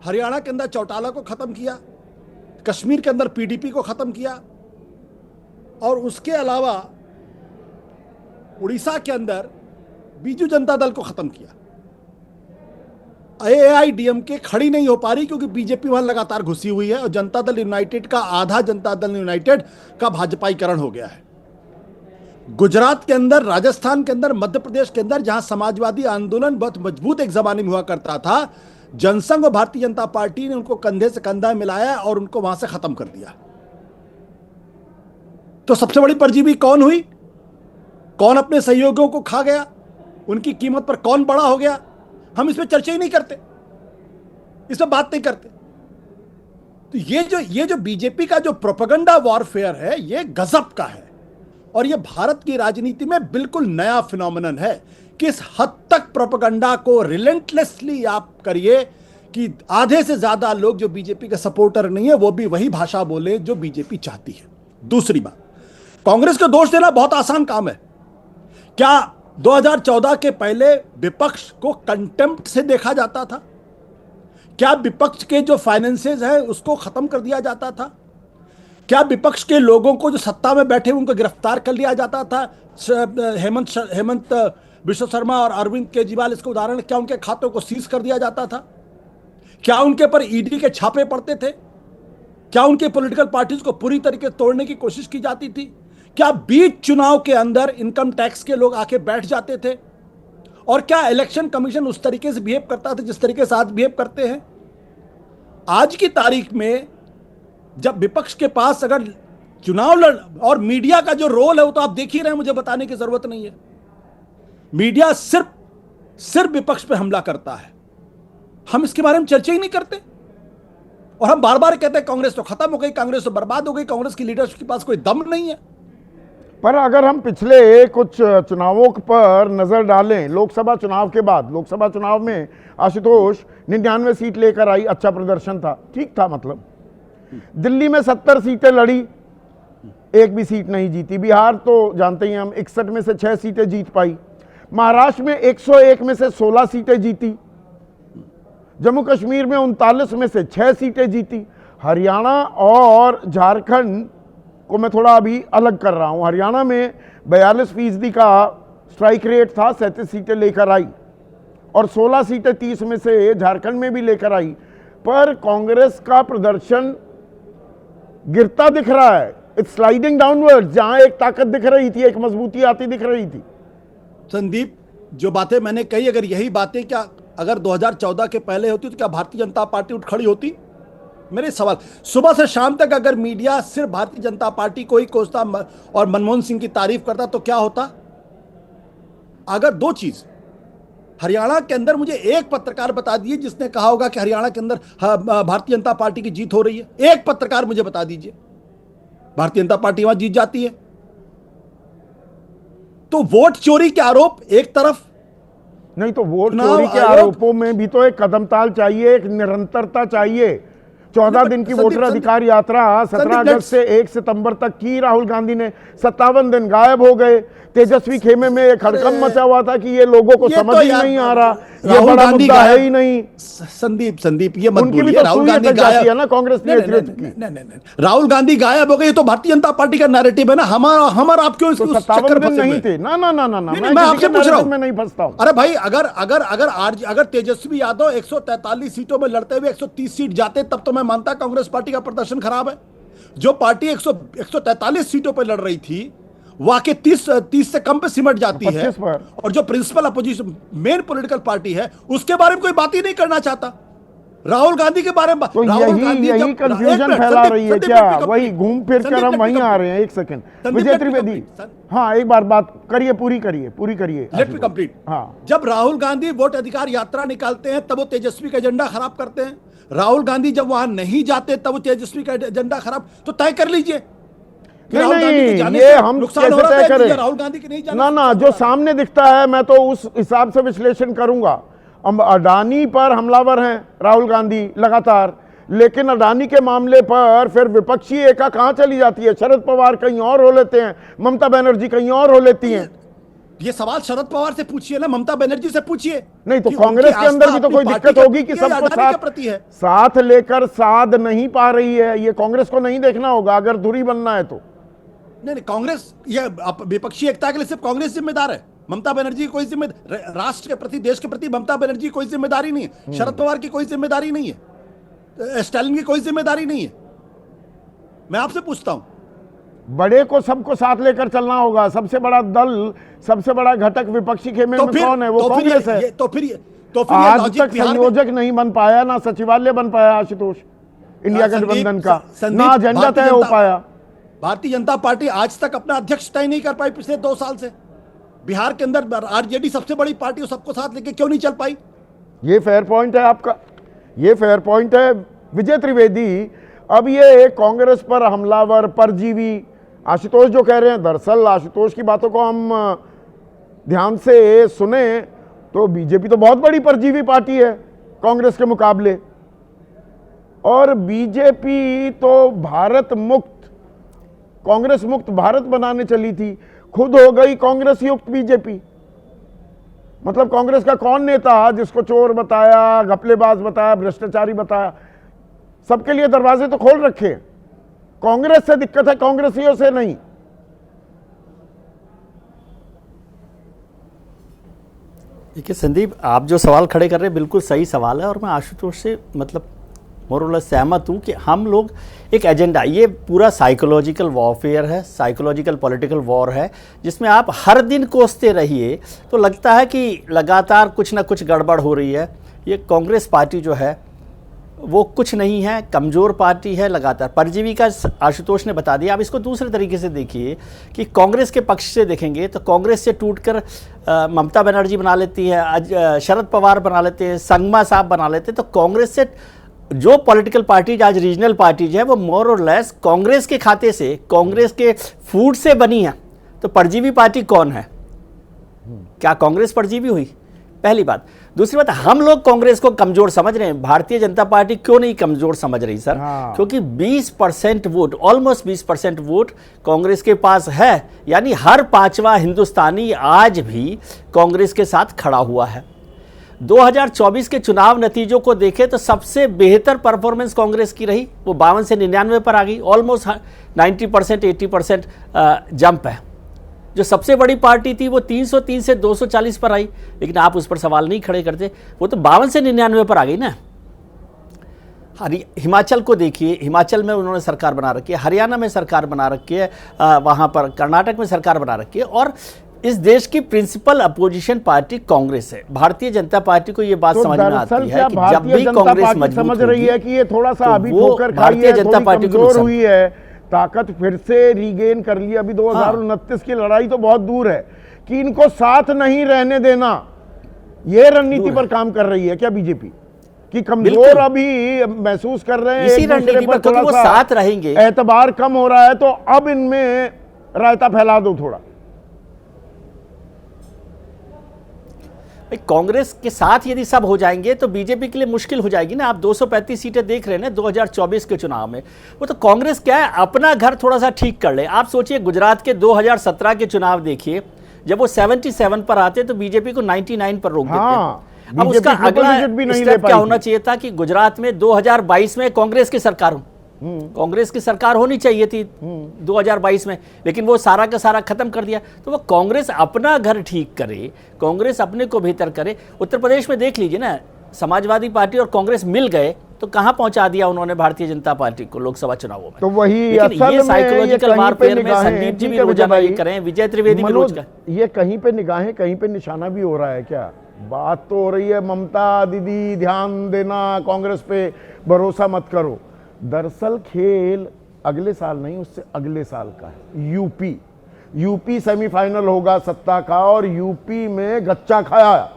हरियाणा के अंदर चौटाला को खत्म किया, कश्मीर के अंदर पीडीपी को खत्म किया, और उसके अलावा उड़ीसा के अंदर बीजू जनता दल को खत्म किया। एआईडीएमके खड़ी नहीं हो पा रही क्योंकि बीजेपी वहां लगातार घुसी हुई है, और जनता दल यूनाइटेड का आधा जनता दल यूनाइटेड का भाजपाईकरण हो गया है। गुजरात के अंदर, राजस्थान के अंदर, मध्य प्रदेश के अंदर, जहां समाजवादी आंदोलन बहुत मजबूत एक जमाने में हुआ करता था, जनसंघ और भारतीय जनता पार्टी ने उनको कंधे से कंधा मिलाया और उनको वहां से खत्म कर दिया। तो सबसे बड़ी परजीवी कौन हुई? कौन अपने सहयोगियों को खा गया? उनकी कीमत पर कौन बड़ा हो गया? हम इस पर चर्चा ही नहीं करते, इस पर बात नहीं करते। तो ये जो बीजेपी का जो प्रोपेगेंडा वॉरफेयर है, ये गजब का है, और ये भारत की राजनीति में बिल्कुल नया फिनोमिनन है। किस हद तक प्रोपेगेंडा को रिलेंटलेसली आप करिए कि आधे से ज्यादा लोग जो बीजेपी के सपोर्टर नहीं है वो भी वही भाषा बोले जो बीजेपी चाहती है। दूसरी बात, कांग्रेस को दोष देना बहुत आसान काम है। क्या 2014 के पहले विपक्ष को कंटेम्प्ट से देखा जाता था? क्या विपक्ष के जो फाइनेंसेस हैं उसको खत्म कर दिया जाता था? क्या विपक्ष के लोगों को जो सत्ता में बैठे उनको गिरफ्तार कर लिया जाता था? हेमंत विश्व शर्मा और अरविंद केजरीवाल इसका उदाहरण, क्या उनके खातों को सीज कर दिया जाता था? क्या उनके पर ईडी के छापे पड़ते थे? क्या उनके पॉलिटिकल पार्टीज को पूरी तरीके से तोड़ने की कोशिश की जाती थी? क्या बीच चुनाव के अंदर इनकम टैक्स के लोग आके बैठ जाते थे? और क्या इलेक्शन कमीशन उस तरीके से बिहेव करता था जिस तरीके से आज बिहेव करते हैं? आज की तारीख में जब विपक्ष के पास अगर चुनाव लड़, और मीडिया का जो रोल है वो तो आप देख ही रहे हैं, मुझे बताने की जरूरत नहीं है। मीडिया सिर्फ विपक्ष पे हमला करता है, हम इसके बारे में चर्चा ही नहीं करते, और हम बार बार कहते हैं कांग्रेस तो खत्म हो गई, कांग्रेस तो बर्बाद हो गई, कांग्रेस की लीडरशिप के पास कोई दम नहीं है। पर अगर हम पिछले कुछ चुनावों पर नजर डालें, लोकसभा चुनाव के बाद, लोकसभा चुनाव में आशुतोष 99 सीट लेकर आई, अच्छा प्रदर्शन था, ठीक था, मतलब दिल्ली में 70 सीटें लड़ी, एक भी सीट नहीं जीती। बिहार तो जानते ही हम 61 में से 6 सीटें जीत पाई। महाराष्ट्र में 101 में से 16 सीटें जीती, जम्मू कश्मीर में 39 में से 6 सीटें जीती। हरियाणा और झारखंड को मैं थोड़ा अभी अलग कर रहा हूं। हरियाणा में 42% का स्ट्राइक रेट था, 37 सीटें लेकर आई, और 16 सीटें 30 में से झारखंड में भी लेकर आई। पर कांग्रेस का प्रदर्शन गिरता दिख रहा है, इट्स स्लाइडिंग डाउनवर्ड। जहां एक ताकत दिख रही थी, एक मजबूती आती दिख रही थी। संदीप, जो बातें मैंने कही, अगर यही बातें क्या अगर 2014 के पहले होती तो क्या भारतीय जनता पार्टी उठ खड़ी होती? मेरे सवाल, सुबह से शाम तक अगर मीडिया सिर्फ भारतीय जनता पार्टी को ही कोसता और मनमोहन सिंह की तारीफ करता तो क्या होता? अगर दो चीज, हरियाणा के अंदर मुझे एक पत्रकार बता दिए जिसने कहा होगा कि हरियाणा के अंदर भारतीय जनता पार्टी की जीत हो रही है। एक पत्रकार मुझे बता दीजिए, भारतीय जनता पार्टी वहां जीत जाती है। तो वोट चोरी के आरोप एक तरफ, नहीं तो वोट चोरी के आरोपों में भी तो एक कदमताल चाहिए, एक निरंतरता चाहिए। 14 दिन की वोटर अधिकार यात्रा 17 अगस्त से 1 सितंबर तक की राहुल गांधी ने, 57 दिन गायब हो गए। तेजस्वी खेमे में एक हड़कंप मचा हुआ था कि ये लोगों को समझ ही नहीं आ रहा, ये बड़ा मुद्दा है ही नहीं। संदीप ये मत उनकी भी बोलिए, तो राहुल सुई गांधी अटक जाती गायब है ना कांग्रेस नेतृत्व की। नहीं, राहुल गांधी गायब हो गए, ये तो भारतीय जनता पार्टी का नैरेटिव है ना। हमारा आप क्यों तो उस 57 चक्कर दिन फंसे नहीं हुए? थे ना ना ना ना ना, मैं आपसे पूछ रहा हूं, मैं नहीं फंसता हूं। अरे भाई, अगर तेजस्वी यादव 143 सीटों में लड़ते हुए 130 सीट जाते तब तो मैं मानता कांग्रेस पार्टी का प्रदर्शन खराब है। जो पार्टी 143 सीटों पर लड़ रही थी वाकई 30 से कम पे सिमट जाती है, 25 पर। और जो principal opposition main political party है उसके बारे में कोई बात ही नहीं करना चाहता। राहुल गांधी के बारे में तो यही कंफ्यूजन फैला रही है क्या? वही घूम फिर कर हम वहीं आ रहे हैं। एक सेकंड विजय त्रिवेदी, हाँ एक बार बात करिए, पूरी करिए। Let me complete. हाँ, जब राहुल गांधी वोट अधिकार यात्रा निकालते हैं तब वो तेजस्वी का एजेंडा खराब करते हैं। राहुल गांधी जब वहां नहीं जाते तब वो तेजस्वी का एजेंडा खराब, तो तय कर लीजिए। नहीं, ये हम कैसे तय करें? राहुल गांधी के नहीं ना ना, जो सामने दिखता है मैं तो उस हिसाब से विश्लेषण करूंगा। अब अडानी पर हमलावर हैं राहुल गांधी लगातार, लेकिन अडानी के मामले पर फिर विपक्षी एका कहां चली जाती है? शरद पवार कहीं और हो लेते हैं, ममता बनर्जी कहीं और हो लेती हैं। ये सवाल शरद पवार से पूछिए ना, ममता बनर्जी से पूछिए। नहीं तो कांग्रेस के अंदर भी तो कोई दिक्कत होगी कि सबको साथ लेकर साध नहीं पा रही है। ये कांग्रेस को नहीं देखना होगा अगर दूरी बनना है तो। नहीं, कांग्रेस, ये विपक्षी एकता के लिए सिर्फ कांग्रेस जिम्मेदार है। ममता बनर्जी की कोई जिम्मेदारी, राष्ट्र के प्रति, देश के प्रति ममता बनर्जी की कोई जिम्मेदारी नहीं है। शरद पवार की कोई जिम्मेदारी नहीं है, स्टालिन की कोई जिम्मेदारी नहीं है। मैं आपसे पूछता हूं, बड़े को सबको साथ लेकर चलना होगा। सबसे बड़ा दल, सबसे बड़ा घटक विपक्षी खेमे में कौन है? वो कांग्रेस है। तो फिर आज तक संयोजक नहीं बन पाया, ना सचिवालय बन पाया आशुतोष इंडिया गठबंधन का, ना एजेंडा तय हो पाया। भारतीय जनता पार्टी आज तक अपना अध्यक्ष तय नहीं कर पाई पिछले 2 साल से। बिहार के अंदर आरजेडी सबसे बड़ी पार्टी, सबको साथ लेके क्यों नहीं चल पाई? ये फेयर पॉइंट है आपका, ये फेयर पॉइंट है विजय त्रिवेदी। अब ये कांग्रेस पर हमलावर, परजीवी, आशुतोष जो कह रहे हैं, दरअसल आशुतोष की बातों को हम ध्यान से सुने तो बीजेपी तो बहुत बड़ी परजीवी पार्टी है कांग्रेस के मुकाबले, और बीजेपी तो भारत मुक्त, कांग्रेस मुक्त भारत बनाने चली थी, खुद हो गई कांग्रेस युक्त बीजेपी। मतलब कांग्रेस का कौन नेता जिसको चोर बताया, घपलेबाज बताया, भ्रष्टाचारी बताया? सबके लिए दरवाजे तो खोल रखे हैं। कांग्रेस से दिक्कत है, कांग्रेसियों से नहीं। देखिए संदीप, आप जो सवाल खड़े कर रहे हैं बिल्कुल सही सवाल है, और मैं आशुतोष से मतलब मोरलेस सहमत हूँ कि हम लोग एक एजेंडा, ये पूरा साइकोलॉजिकल वॉरफेयर है, साइकोलॉजिकल पॉलिटिकल वॉर है, जिसमें आप हर दिन कोसते रहिए तो लगता है कि लगातार कुछ ना कुछ गड़बड़ हो रही है। ये कांग्रेस पार्टी जो है वो कुछ नहीं है, कमज़ोर पार्टी है, लगातार परजीवी का आशुतोष ने बता दिया। आप इसको दूसरे तरीके से देखिए कि कांग्रेस के पक्ष से देखेंगे तो कांग्रेस से टूटकर ममता बनर्जी बना लेती है, शरद पवार बना लेते हैं, संगमा साहब बना लेते हैं। तो कांग्रेस से जो पॉलिटिकल पार्टीज आज रीजनल पार्टीज है वो मोर और लेस कांग्रेस के खाते से, कांग्रेस के फूड से बनी है। तो परजीवी पार्टी कौन है? क्या कांग्रेस परजीवी हुई? पहली बात। दूसरी बात, हम लोग कांग्रेस को कमजोर समझ रहे हैं, भारतीय जनता पार्टी क्यों नहीं कमजोर समझ रही सर? हाँ। क्योंकि 20% वोट, ऑलमोस्ट 20% वोट कांग्रेस के पास है, यानी हर पांचवा हिंदुस्तानी आज भी कांग्रेस के साथ खड़ा हुआ है। 2024 के चुनाव नतीजों को देखें तो सबसे बेहतर परफॉर्मेंस कांग्रेस की रही, वो 52 से 99 पर आ गई, ऑलमोस्ट 90% 80% जंप है। जो सबसे बड़ी पार्टी थी वो 303 से 240 पर आई, लेकिन आप उस पर सवाल नहीं खड़े करते, वो तो 52 से 99 पर आ गई ना। हिमाचल को देखिए, हिमाचल में उन्होंने सरकार बना रखी है, हरियाणा में सरकार बना रखी है, वहाँ पर कर्नाटक में सरकार बना रखी है, और इस देश की प्रिंसिपल अपोजिशन पार्टी कांग्रेस है। भारतीय जनता पार्टी को ये बात तो समझ में आती है कि जब भारतीय भी जनता कांग्रेस पार्टी मजबूत समझ रही है कि ये थोड़ा सा तो अभी वो ठोकर खाई भारतीय है, जनता थोड़ी पार्टी को कमजोर नुकसान- हुई है, ताकत फिर से रीगेन कर ली। अभी 2029 की लड़ाई तो बहुत दूर है कि इनको साथ नहीं रहने देना, ये रणनीति पर काम कर रही है क्या बीजेपी? कि कमजोर बिल्कुल। अभी महसूस कर रहे हैं, इसी एक दूसरे रणनीति पर, पर क्योंकि वो थोड़ा सा साथ रहेंगे। एतबार कम हो रहा है, तो अब इनमें रायता फैला दो थोड़ा। कांग्रेस के साथ यदि सब हो जाएंगे तो बीजेपी के लिए मुश्किल हो जाएगी ना। आप 235 सीटें देख रहे हैं ना 2024 के चुनाव में, वो तो कांग्रेस क्या है, अपना घर थोड़ा सा ठीक कर ले। आप सोचिए गुजरात के 2017 के चुनाव देखिए, जब वो 77 पर आते तो बीजेपी को 99 पर रोक देते। अब उसका अगला स्टेप क्या होना चाहिए था कि गुजरात में 2022 में कांग्रेस की सरकार हो, कांग्रेस की सरकार होनी चाहिए थी 2022 में, लेकिन वो सारा का सारा खत्म कर दिया। तो वो कांग्रेस अपना घर ठीक करे, कांग्रेस अपने को बेहतर करे। उत्तर प्रदेश में देख लीजिए ना, समाजवादी पार्टी और कांग्रेस मिल गए तो कहां पहुंचा दिया उन्होंने भारतीय जनता पार्टी को लोकसभा चुनावों में। तो वही ये साइकोलॉजिकल वारफेयर में संदीप जी भी रोजाना ये करें, विजय त्रिवेदी भी रोज करें। ये कहीं पे निगाहें, कहीं पे निशाना भी हो रहा है क्या? बात तो हो रही है ममता दीदी ध्यान देना, कांग्रेस पे भरोसा मत करो। दरअसल खेल अगले साल नहीं, उससे अगले साल का है। यूपी सेमीफाइनल होगा सत्ता का, और यूपी में गच्चा खाया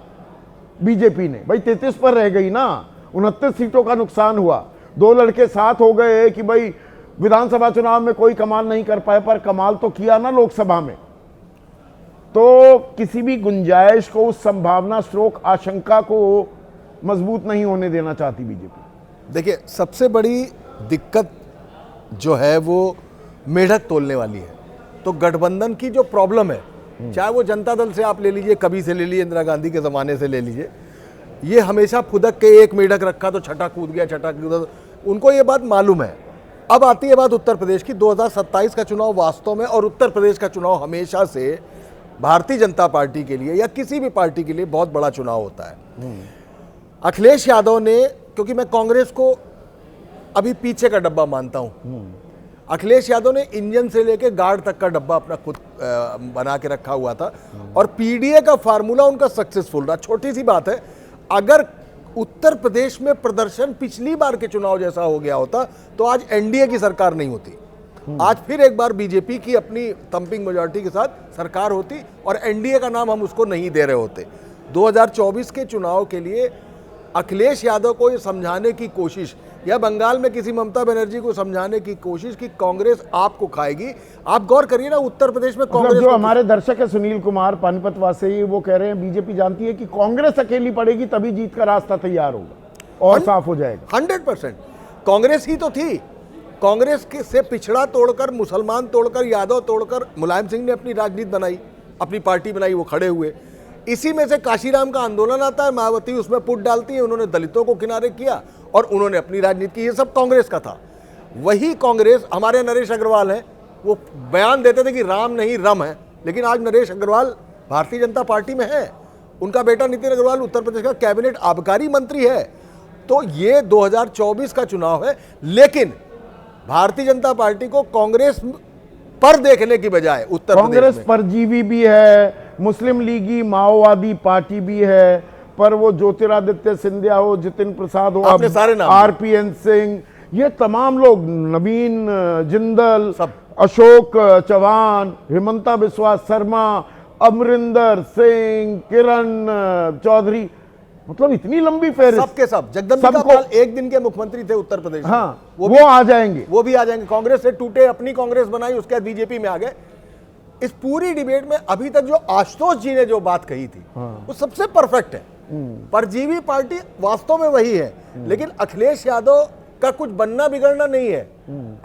बीजेपी ने। भाई 33 पर रह गई ना, 29 सीटों का नुकसान हुआ। दो लड़के साथ हो गए कि भाई विधानसभा चुनाव में कोई कमाल नहीं कर पाए, पर कमाल तो किया ना लोकसभा में। तो किसी भी गुंजाइश को, उस संभावना स्ट्रोक आशंका को मजबूत नहीं होने देना चाहती बीजेपी। देखिए, सबसे बड़ी दिक्कत जो है वो मेढक तोलने वाली है। तो गठबंधन की जो प्रॉब्लम है, चाहे वो जनता दल से आप ले लीजिए, कभी से ले लीजिए, इंदिरा गांधी के ज़माने से ले लीजिए, ये हमेशा फुदक के एक मेढक रखा तो छठा कूद गया, छठा कूदा, उनको ये बात मालूम है। अब आती है बात उत्तर प्रदेश की। 2027 का चुनाव वास्तव में, और उत्तर प्रदेश का चुनाव हमेशा से भारतीय जनता पार्टी के लिए या किसी भी पार्टी के लिए बहुत बड़ा चुनाव होता है। अखिलेश यादव ने, क्योंकि मैं कांग्रेस को अभी पीछे का डब्बा मानता हूं, अखिलेश यादव ने इंजन से लेके गार्ड तक का डब्बा अपना खुद बना के रखा हुआ था, और पीडीए का फार्मूला उनका सक्सेसफुल रहा। छोटी सी बात है, अगर उत्तर प्रदेश में प्रदर्शन पिछली बार के चुनाव जैसा हो गया होता तो आज एनडीए की सरकार नहीं होती, आज फिर एक बार बीजेपी की अपनी थंपिंग मेजॉरिटी के साथ सरकार होती, और एनडीए का नाम हम उसको नहीं दे रहे होते। 2024 के चुनाव के लिए अखिलेश यादव को ये समझाने की कोशिश, या बंगाल में किसी ममता बनर्जी को समझाने की कोशिश कि कांग्रेस आपको खाएगी। आप गौर करिए ना, उत्तर प्रदेश में कांग्रेस, जो हमारे दर्शक है सुनील कुमार पानीपत वासी, वो कह रहे हैं बीजेपी जानती है कि कांग्रेस अकेली पड़ेगी तभी जीत का रास्ता तैयार होगा और साफ हो जाएगा। 100% कांग्रेस ही तो थी। कांग्रेस के से पिछड़ा तोड़कर, मुसलमान तोड़कर, यादव तोड़कर मुलायम सिंह ने अपनी राजनीति बनाई, अपनी पार्टी बनाई, वो खड़े हुए। इसी में से काशीराम का आंदोलन आता है, मायावती उसमें पुट डालती है, उन्होंने दलितों को किनारे किया और उन्होंने अपनी राजनीति की। ये सब कांग्रेस का था। वही कांग्रेस, हमारे नरेश अग्रवाल हैं, वो बयान देते थे कि राम नहीं रम है, लेकिन आज नरेश अग्रवाल भारतीय जनता पार्टी में है, उनका बेटा नितिन अग्रवाल उत्तर प्रदेश का कैबिनेट आबकारी मंत्री है। तो ये 2024 का चुनाव है, लेकिन भारतीय जनता पार्टी को कांग्रेस पर देखने की बजाय उत्तर कांग्रेस परजीवी भी है, मुस्लिम लीगी माओवादी पार्टी भी है, पर वो ज्योतिरादित्य सिंधिया हो, जितिन प्रसाद हो, आरपीएन सिंह, ये तमाम लोग, नवीन जिंदल, अशोक चौहान, हिमंता बिस्वा शर्मा, अमरिंदर सिंह, किरण चौधरी, मतलब इतनी लंबी फेहरिस्त, सबके सब। जगदम्बिका पाल एक दिन के मुख्यमंत्री थे उत्तर प्रदेश में। हाँ, वो आ जाएंगे, वो भी आ जाएंगे। कांग्रेस से टूटे, अपनी कांग्रेस बनाई, उसके बाद बीजेपी में आ गए। इस पूरी डिबेट में अभी तक जो आशुतोष जी ने जो बात कही थी, वो सबसे परफेक्ट है। परजीवी पार्टी वास्तव में वही है, लेकिन अखिलेश यादव का कुछ बनना बिगड़ना नहीं है।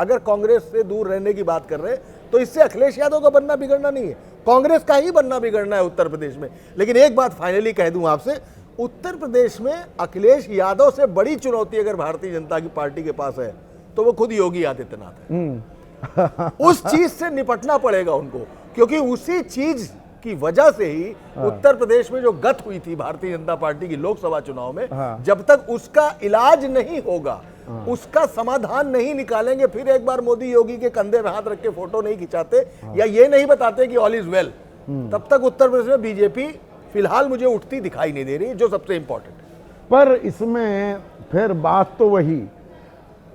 अगर कांग्रेस से दूर रहने की बात कर रहे हैं तो इससे अखिलेश यादव का बनना बिगड़ना नहीं है, कांग्रेस का ही बनना बिगड़ना है उत्तर प्रदेश में। लेकिन एक बात फाइनली कह दूं आपसे, उत्तर प्रदेश में अखिलेश यादव से बड़ी चुनौती अगर भारतीय जनता की पार्टी के पास है तो वो खुद योगी आदित्यनाथ है। उस चीज से निपटना पड़ेगा उनको, क्योंकि उसी चीज की वजह से ही उत्तर प्रदेश में जो गत हुई थी भारतीय जनता पार्टी की लोकसभा चुनाव में, जब तक उसका इलाज नहीं होगा, उसका समाधान नहीं निकालेंगे, फिर एक बार मोदी योगी के कंधे में हाथ रख के फोटो नहीं खिंचाते या ये नहीं बताते कि ऑल इज वेल, तब तक उत्तर प्रदेश में बीजेपी फिलहाल मुझे उठती दिखाई नहीं दे रही, जो सबसे इंपॉर्टेंट है। पर इसमें फिर बात तो वही,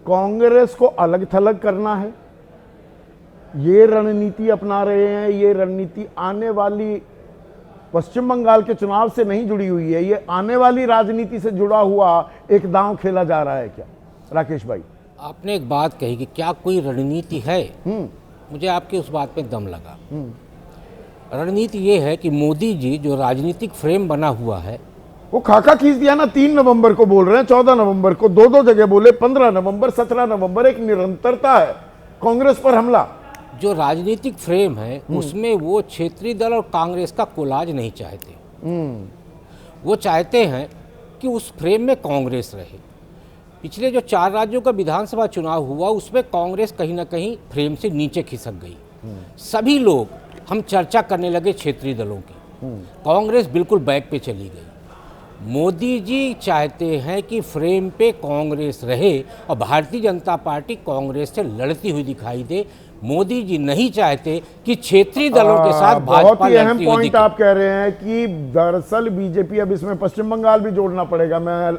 कांग्रेस को अलग थलग करना है, ये रणनीति अपना रहे हैं। ये रणनीति आने वाली पश्चिम बंगाल के चुनाव से नहीं जुड़ी हुई है, ये आने वाली राजनीति से जुड़ा हुआ एक दांव खेला जा रहा है क्या राकेश भाई? आपने एक बात कही कि क्या कोई रणनीति है, मुझे आपकी उस बात पे दम लगा। रणनीति ये है कि मोदी जी जो राजनीतिक फ्रेम बना हुआ है, वो खाका खींच दिया ना, 3 नवंबर को बोल रहे हैं, 14 नवंबर को, दो जगह बोले, 15 नवंबर 17 नवंबर, एक निरंतरता है कांग्रेस पर हमला। जो राजनीतिक फ्रेम है उसमें वो क्षेत्रीय दल और कांग्रेस का कोलाज नहीं चाहते। वो चाहते हैं कि उस फ्रेम में कांग्रेस रहे। पिछले जो 4 राज्यों का विधानसभा चुनाव हुआ उसमें कांग्रेस कहीं ना कहीं फ्रेम से नीचे खिसक गई। सभी लोग हम चर्चा करने लगे क्षेत्रीय दलों की, कांग्रेस बिल्कुल बैक पे चली गई। मोदी जी चाहते हैं कि फ्रेम पे कांग्रेस रहे और भारतीय जनता पार्टी कांग्रेस से लड़ती हुई दिखाई दे। मोदी जी नहीं चाहते कि क्षेत्रीय दलों के साथ भाजपा बहुत ही अहम लड़ती हुई पॉइंट दिखे। आप कह रहे हैं कि दरअसल बीजेपी, अब इसमें पश्चिम बंगाल भी जोड़ना पड़ेगा, मैं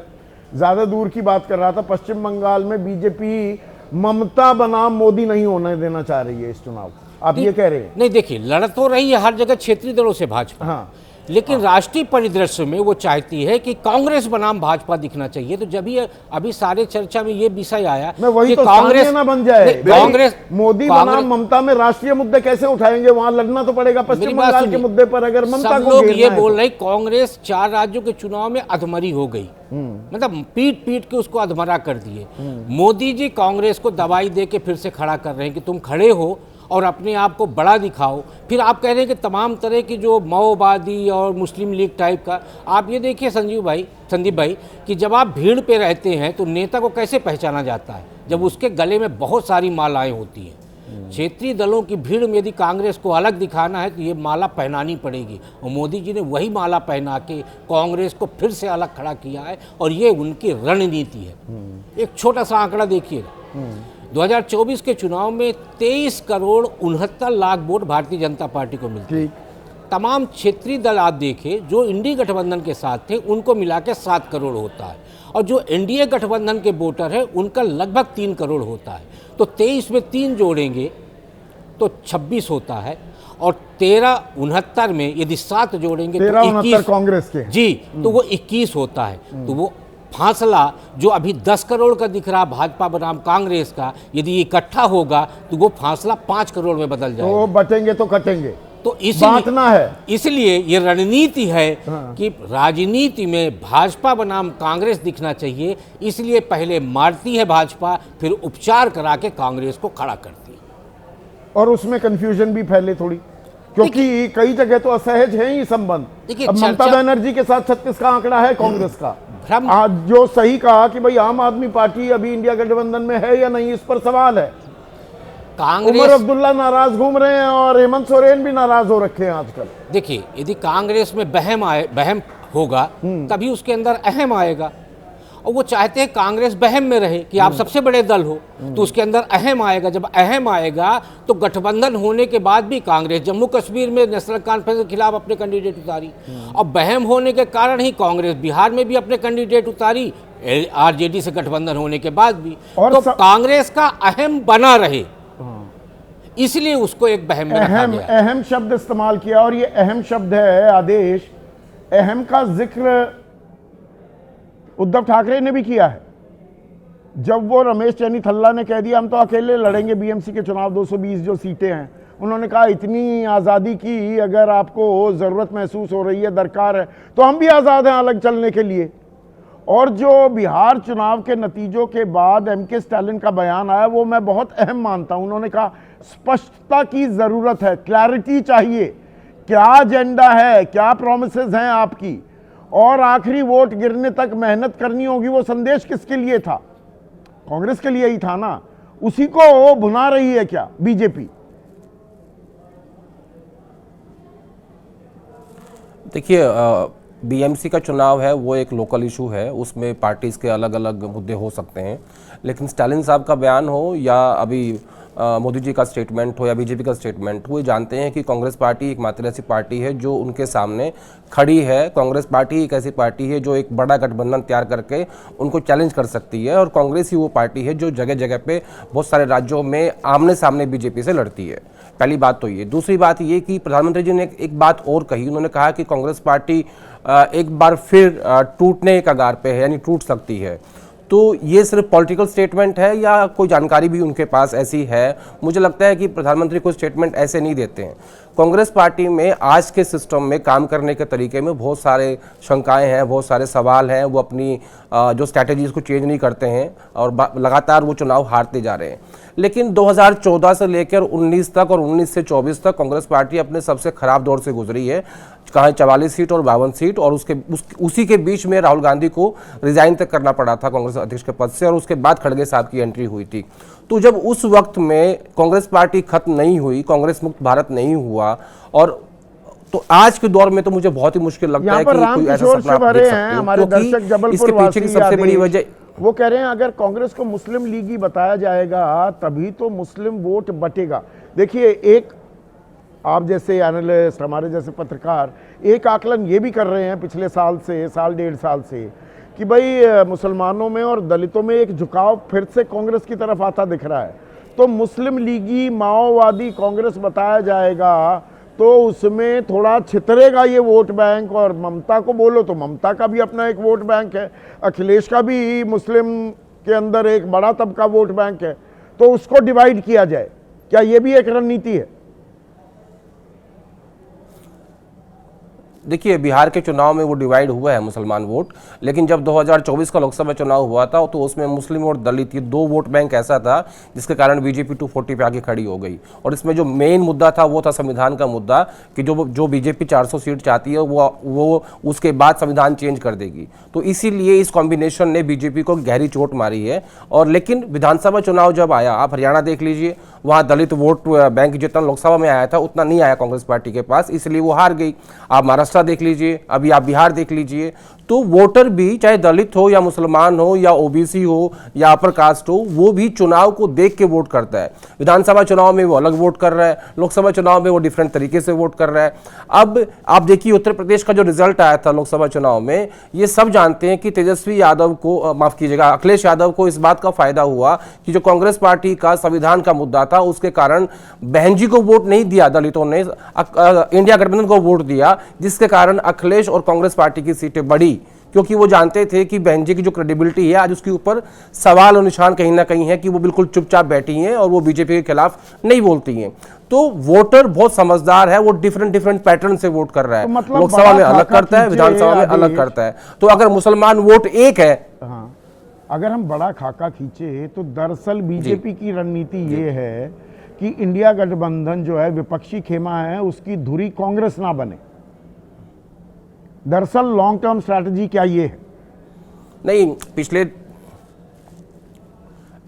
ज्यादा दूर की बात कर रहा था। पश्चिम बंगाल में बीजेपी ममता बनाम मोदी नहीं होने देना चाह रही है इस चुनाव, आप ये कह रहे हैं? नहीं, देखिए लड़ तो रही है हर जगह क्षेत्रीय दलों से भाजपा, हाँ, लेकिन राष्ट्रीय परिदृश्य में वो चाहती है कि कांग्रेस बनाम भाजपा दिखना चाहिए। तो जब ये अभी सारे चर्चा में ये विषय आया मैं वही कि तो कांग्रेस ना बन जाए, कांग्रेस मोदी बनाम ममता में राष्ट्रीय मुद्दे कैसे उठाएंगे? वहां लड़ना तो पड़ेगा पश्चिम बंगाल के मुद्दे पर। अगर ममता को लोग ये बोल रहे कांग्रेस 4 राज्यों के चुनाव में अधमरी हो गई, मतलब पीट पीट के उसको अधमरा कर दिए। मोदी जी कांग्रेस को दवाई दे के फिर से खड़ा कर रहे हैं कि तुम खड़े हो और अपने आप को बड़ा दिखाओ। फिर आप कह रहे हैं कि तमाम तरह की जो माओवादी और मुस्लिम लीग टाइप का, आप ये देखिए संदीप भाई कि जब आप भीड़ पे रहते हैं तो नेता को कैसे पहचाना जाता है? जब उसके गले में बहुत सारी मालाएं होती हैं। क्षेत्रीय दलों की भीड़ में यदि कांग्रेस को अलग दिखाना है तो ये माला पहनानी पड़ेगी, और मोदी जी ने वही माला पहना के कांग्रेस को फिर से अलग खड़ा किया है, और ये उनकी रणनीति है। एक छोटा सा आंकड़ा देखिएगा, 2024 के चुनाव में 23 करोड़ 69 लाख वोट भारतीय जनता पार्टी को मिलते हैं। तमाम क्षेत्रीय दल आप देखें जो इंडी गठबंधन के साथ थे उनको मिला के 7 करोड़ होता है, और जो एनडीए गठबंधन के वोटर है उनका लगभग 3 करोड़ होता है। तो 23 में 3 जोड़ेंगे तो 26 होता है, और 1369 में यदि 7 जोड़ेंगे तो 21 कांग्रेस के, जी, तो वो 21 होता है। तो वो फासला जो अभी 10 करोड़ का दिख रहा भाजपा बनाम कांग्रेस का, यदि इकट्ठा होगा तो वो फासला 5 करोड़ में बदल जाएगा। तो बटेंगे तो कटेंगे, तो बांटना है। इसलिए ये रणनीति है कि राजनीति में भाजपा बनाम कांग्रेस दिखना चाहिए, इसलिए पहले मारती है भाजपा, फिर उपचार करा के कांग्रेस को खड़ा करती है। और उसमें कंफ्यूजन भी फैले थोड़ी, क्योंकि कई जगह तो असहज है ही संबंध। अब ममता बनर्जी के साथ 36 का आंकड़ा है कांग्रेस का। आज जो सही कहा कि भाई आम आदमी पार्टी अभी इंडिया गठबंधन में है या नहीं, इस पर सवाल है। उमर अब्दुल्ला नाराज घूम रहे हैं और हेमंत सोरेन भी नाराज हो रखे हैं आजकल। देखिए यदि कांग्रेस में बहम होगा तभी उसके अंदर अहम आएगा, और वो चाहते हैं कांग्रेस बहम में रहे कि आप सबसे बड़े दल हो, तो उसके अंदर अहम आएगा। जब अहम आएगा तो गठबंधन होने के बाद भी कांग्रेस जम्मू कश्मीर में नेशनल कॉन्फ्रेंस के खिलाफ अपने कैंडिडेट उतारी, और बहम होने के कारण ही कांग्रेस बिहार में भी अपने कैंडिडेट उतारी, आरजेडी से गठबंधन होने के बाद भी। तो कांग्रेस का अहम बना रहे, इसलिए उसको एक बहम में रखा गया। अहम शब्द इस्तेमाल किया, और ये अहम शब्द है आदेश। अहम का जिक्र उद्धव ठाकरे ने भी किया है, जब वो रमेश चैनी थल्ला ने कह दिया हम तो अकेले लड़ेंगे बीएमसी के चुनाव, 220 जो सीटें हैं उन्होंने कहा इतनी आज़ादी की अगर आपको ज़रूरत महसूस हो रही है, दरकार है, तो हम भी आज़ाद हैं अलग चलने के लिए। और जो बिहार चुनाव के नतीजों के बाद एमके स्टालिन का बयान आया वो मैं बहुत अहम मानता हूं। उन्होंने कहा स्पष्टता की ज़रूरत है, क्लैरिटी चाहिए, क्या एजेंडा है, क्या प्रोमिसेस हैं आपकी, और आखिरी वोट गिरने तक मेहनत करनी होगी। वो संदेश किसके लिए था? कांग्रेस के लिए ही था ना। उसी को भुना रही है क्या बीजेपी? देखिए, बीएमसी का चुनाव है वो एक लोकल इशू है, उसमें पार्टीज़ के अलग अलग मुद्दे हो सकते हैं, लेकिन स्टालिन साहब का बयान हो या अभी मोदी जी का स्टेटमेंट हो या बीजेपी का स्टेटमेंट हो, ये जानते हैं कि कांग्रेस पार्टी एकमात्र ऐसी पार्टी है जो उनके सामने खड़ी है। कांग्रेस पार्टी एक ऐसी पार्टी है जो एक बड़ा गठबंधन तैयार करके उनको चैलेंज कर सकती है, और कांग्रेस ही वो पार्टी है जो जगह जगह पे बहुत सारे राज्यों में आमने सामने बीजेपी से लड़ती है। पहली बात तो ये। दूसरी बात ये कि प्रधानमंत्री जी ने एक बात और कही, उन्होंने कहा कि कांग्रेस पार्टी एक बार फिर टूटने के कगार पे है, यानी टूट सकती है। तो ये सिर्फ पॉलिटिकल स्टेटमेंट है या कोई जानकारी भी उनके पास ऐसी है? मुझे लगता है कि प्रधानमंत्री कोई स्टेटमेंट ऐसे नहीं देते हैं। कांग्रेस पार्टी में आज के सिस्टम में काम करने के तरीके में बहुत सारे शंकाएं हैं, बहुत सारे सवाल हैं। वो अपनी जो स्ट्रैटेजीज को चेंज नहीं करते हैं और लगातार वो चुनाव हारते जा रहे हैं। लेकिन 2014 से लेकर 19 तक और 19 से 24 तक कांग्रेस पार्टी अपने सबसे खराब दौर से गुजरी है, कहा 44 सीट और 52 सीट, और उसी के बीच में राहुल गांधी को रिजाइन तक करना पड़ा था कांग्रेस अध्यक्ष के पद से, और उसके बाद खड़गे साहब की एंट्री हुई थी। तो जब उस वक्त में कांग्रेस पार्टी खत्म नहीं हुई, कांग्रेस मुक्त भारत नहीं हुआ, और तो आज के दौर में तो मुझे बहुत ही मुश्किल लगता है कि कोई ऐसा सपना आप देख सकते हो, हमारे दर्शक जबलपुर इसके पीछे की सबसे बड़ी वजह वो कह रहे हैं अगर कांग्रेस को मुस्लिम लीगी बताया जाएगा तभी तो मुस्लिम वोट बटेगा। देखिए, एक आप जैसे एनालिस्ट, हमारे जैसे पत्रकार एक आकलन ये भी कर रहे हैं पिछले साल से, साल डेढ़ साल से, कि भाई मुसलमानों में और दलितों में एक झुकाव फिर से कांग्रेस की तरफ आता दिख रहा है। तो मुस्लिम लीगी माओवादी कांग्रेस बताया जाएगा तो उसमें थोड़ा छितरेगा ये वोट बैंक। और ममता को बोलो तो ममता का भी अपना एक वोट बैंक है, अखिलेश का भी मुस्लिम के अंदर एक बड़ा तबका वोट बैंक है, तो उसको डिवाइड किया जाए, क्या ये भी एक रणनीति है? देखिए, बिहार के चुनाव में वो डिवाइड हुआ है मुसलमान वोट, लेकिन जब 2024 का लोकसभा चुनाव हुआ था तो उसमें मुस्लिम और दलित ये दो वोट बैंक ऐसा था जिसके कारण बीजेपी 240 पे आके खड़ी हो गई। और इसमें जो मेन मुद्दा था वो था संविधान का मुद्दा, कि जो बीजेपी 400 सीट चाहती है वो उसके बाद संविधान चेंज कर देगी। तो इसीलिए इस कॉम्बिनेशन ने बीजेपी को गहरी चोट मारी है। और लेकिन विधानसभा चुनाव जब आया, आप हरियाणा देख लीजिए, वहाँ दलित वोट बैंक जितना लोकसभा में आया था उतना नहीं आया कांग्रेस पार्टी के पास, इसलिए वो हार गई। आप महाराष्ट्र देख लीजिए, अभी आप बिहार देख लीजिए, तो वोटर भी चाहे दलित हो या मुसलमान हो या ओबीसी हो या अपर कास्ट हो, वो भी चुनाव को देख के वोट करता है। विधानसभा चुनाव में वो अलग वोट कर रहा है, लोकसभा चुनाव में वो डिफरेंट तरीके से वोट कर रहा है। अब आप देखिए उत्तर प्रदेश का जो रिजल्ट आया था लोकसभा चुनाव में, ये सब जानते हैं कि तेजस्वी यादव को, माफ कीजिएगा, अखिलेश यादव को इस बात का फायदा हुआ कि जो कांग्रेस पार्टी का संविधान का मुद्दा था उसके कारण बहन जी को वोट नहीं दिया दलितों ने, इंडिया गठबंधन को वोट दिया, जिसके कारण अखिलेश और कांग्रेस पार्टी की सीटें बढ़ी, क्योंकि वो जानते थे कि बहन जी की जो क्रेडिबिलिटी है आज उसके ऊपर सवाल और निशान कहीं ना कहीं है कि वो बिल्कुल चुपचाप बैठी हैं और वो बीजेपी के खिलाफ नहीं बोलती हैं। तो वोटर बहुत समझदार है, वो डिफरेंट पैटर्न से वोट कर रहा है, मतलब लोकसभा में अलग करता है, विधानसभा में अलग करता है। तो अगर मुसलमान वोट एक है, हाँ, अगर हम बड़ा खाका खींचे तो दरअसल बीजेपी की रणनीति ये है कि इंडिया गठबंधन जो है विपक्षी खेमा है उसकी धुरी कांग्रेस ना बने। दरअसल लॉन्ग टर्म स्ट्रैटेजी क्या ये है? नहीं, पिछले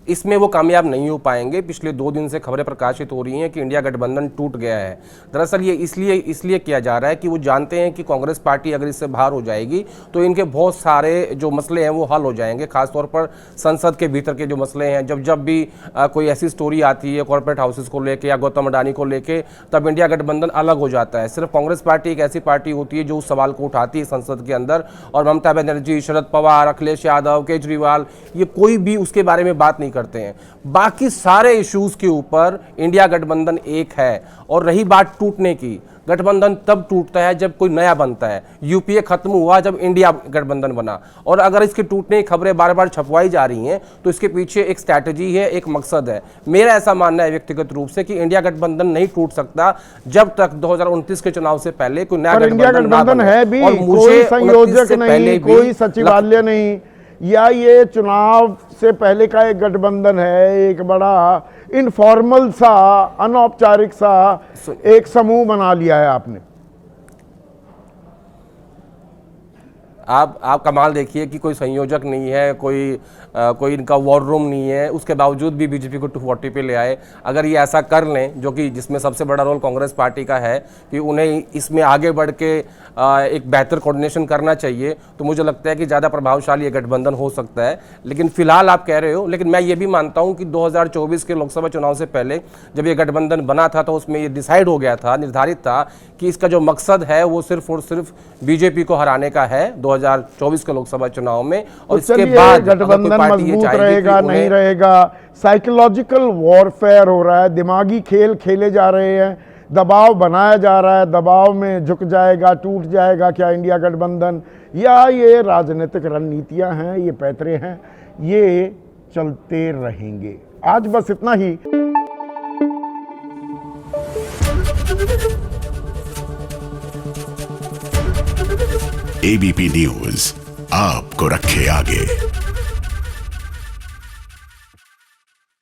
इसमें वो कामयाब नहीं हो पाएंगे। पिछले 2 दिन से खबरें प्रकाशित हो रही हैं कि इंडिया गठबंधन टूट गया है। दरअसल ये इसलिए किया जा रहा है कि वो जानते हैं कि कांग्रेस पार्टी अगर इससे बाहर हो जाएगी तो इनके बहुत सारे जो मसले हैं वो हल हो जाएंगे, खासतौर पर संसद के भीतर के जो मसले हैं। जब भी कोई ऐसी स्टोरी आती है कॉर्पोरेट हाउसेस को लेकर या गौतम अडानी को लेकर, तब इंडिया गठबंधन अलग हो जाता है। सिर्फ कांग्रेस पार्टी एक ऐसी पार्टी होती है जो उस सवाल को उठाती है संसद के अंदर, और ममता बनर्जी, शरद पवार, अखिलेश यादव, केजरीवाल, ये कोई भी उसके बारे में बात नहीं करते हैं। बाकी सारे इश्यूज के ऊपर इंडिया गठबंधन एक है। और रही बात टूटने की, गठबंधन तब टूटता है जब कोई नया बनता है। यूपीए खत्म हुआ जब इंडिया गठबंधन बना, और अगर इसके टूटने की खबरें बार बार छपवाई जा रही हैं तो इसके पीछे एक स्ट्रैटेजी है, एक मकसद है। मेरा ऐसा मानना है व्यक्तिगत रूप से कि इंडिया गठबंधन नहीं टूट सकता जब तक 2029 के चुनाव से पहले कोई नया गठबंधन है भी, कोई संयोजक नहीं, कोई सचिवालय नहीं, या ये चुनाव से पहले का एक गठबंधन है, एक बड़ा इनफॉर्मल सा, अनौपचारिक सा एक समूह बना लिया है आपने। आप कमाल देखिए कि कोई संयोजक नहीं है, कोई इनका वॉर रूम नहीं है, उसके बावजूद भी बीजेपी को 240 पे ले आए। अगर ये ऐसा कर लें, जो कि जिसमें सबसे बड़ा रोल कांग्रेस पार्टी का है कि उन्हें इसमें आगे बढ़ के एक बेहतर कोऑर्डिनेशन करना चाहिए, तो मुझे लगता है कि ज़्यादा प्रभावशाली ये गठबंधन हो सकता है। लेकिन फिलहाल आप कह रहे हो, लेकिन मैं ये भी मानता हूँ कि 2024 के लोकसभा चुनाव से पहले जब ये गठबंधन बना था तो उसमें ये डिसाइड हो गया था, निर्धारित था कि इसका जो मकसद है वो सिर्फ और सिर्फ बीजेपी को हराने का है 2024 के लोकसभा चुनाव में। और इसके बाद गठबंधन मजबूत रहेगा नहीं रहेगा, साइकोलॉजिकल वॉरफेयर हो रहा है, दिमागी खेल खेले जा रहे हैं, दबाव बनाया जा रहा है, दबाव में झुक जाएगा, टूट जाएगा क्या इंडिया गठबंधन, या ये राजनीतिक रणनीतियां हैं, ये पैतरे हैं, ये चलते रहेंगे। आज बस इतना ही। एबीपी न्यूज आपको रखे आगे।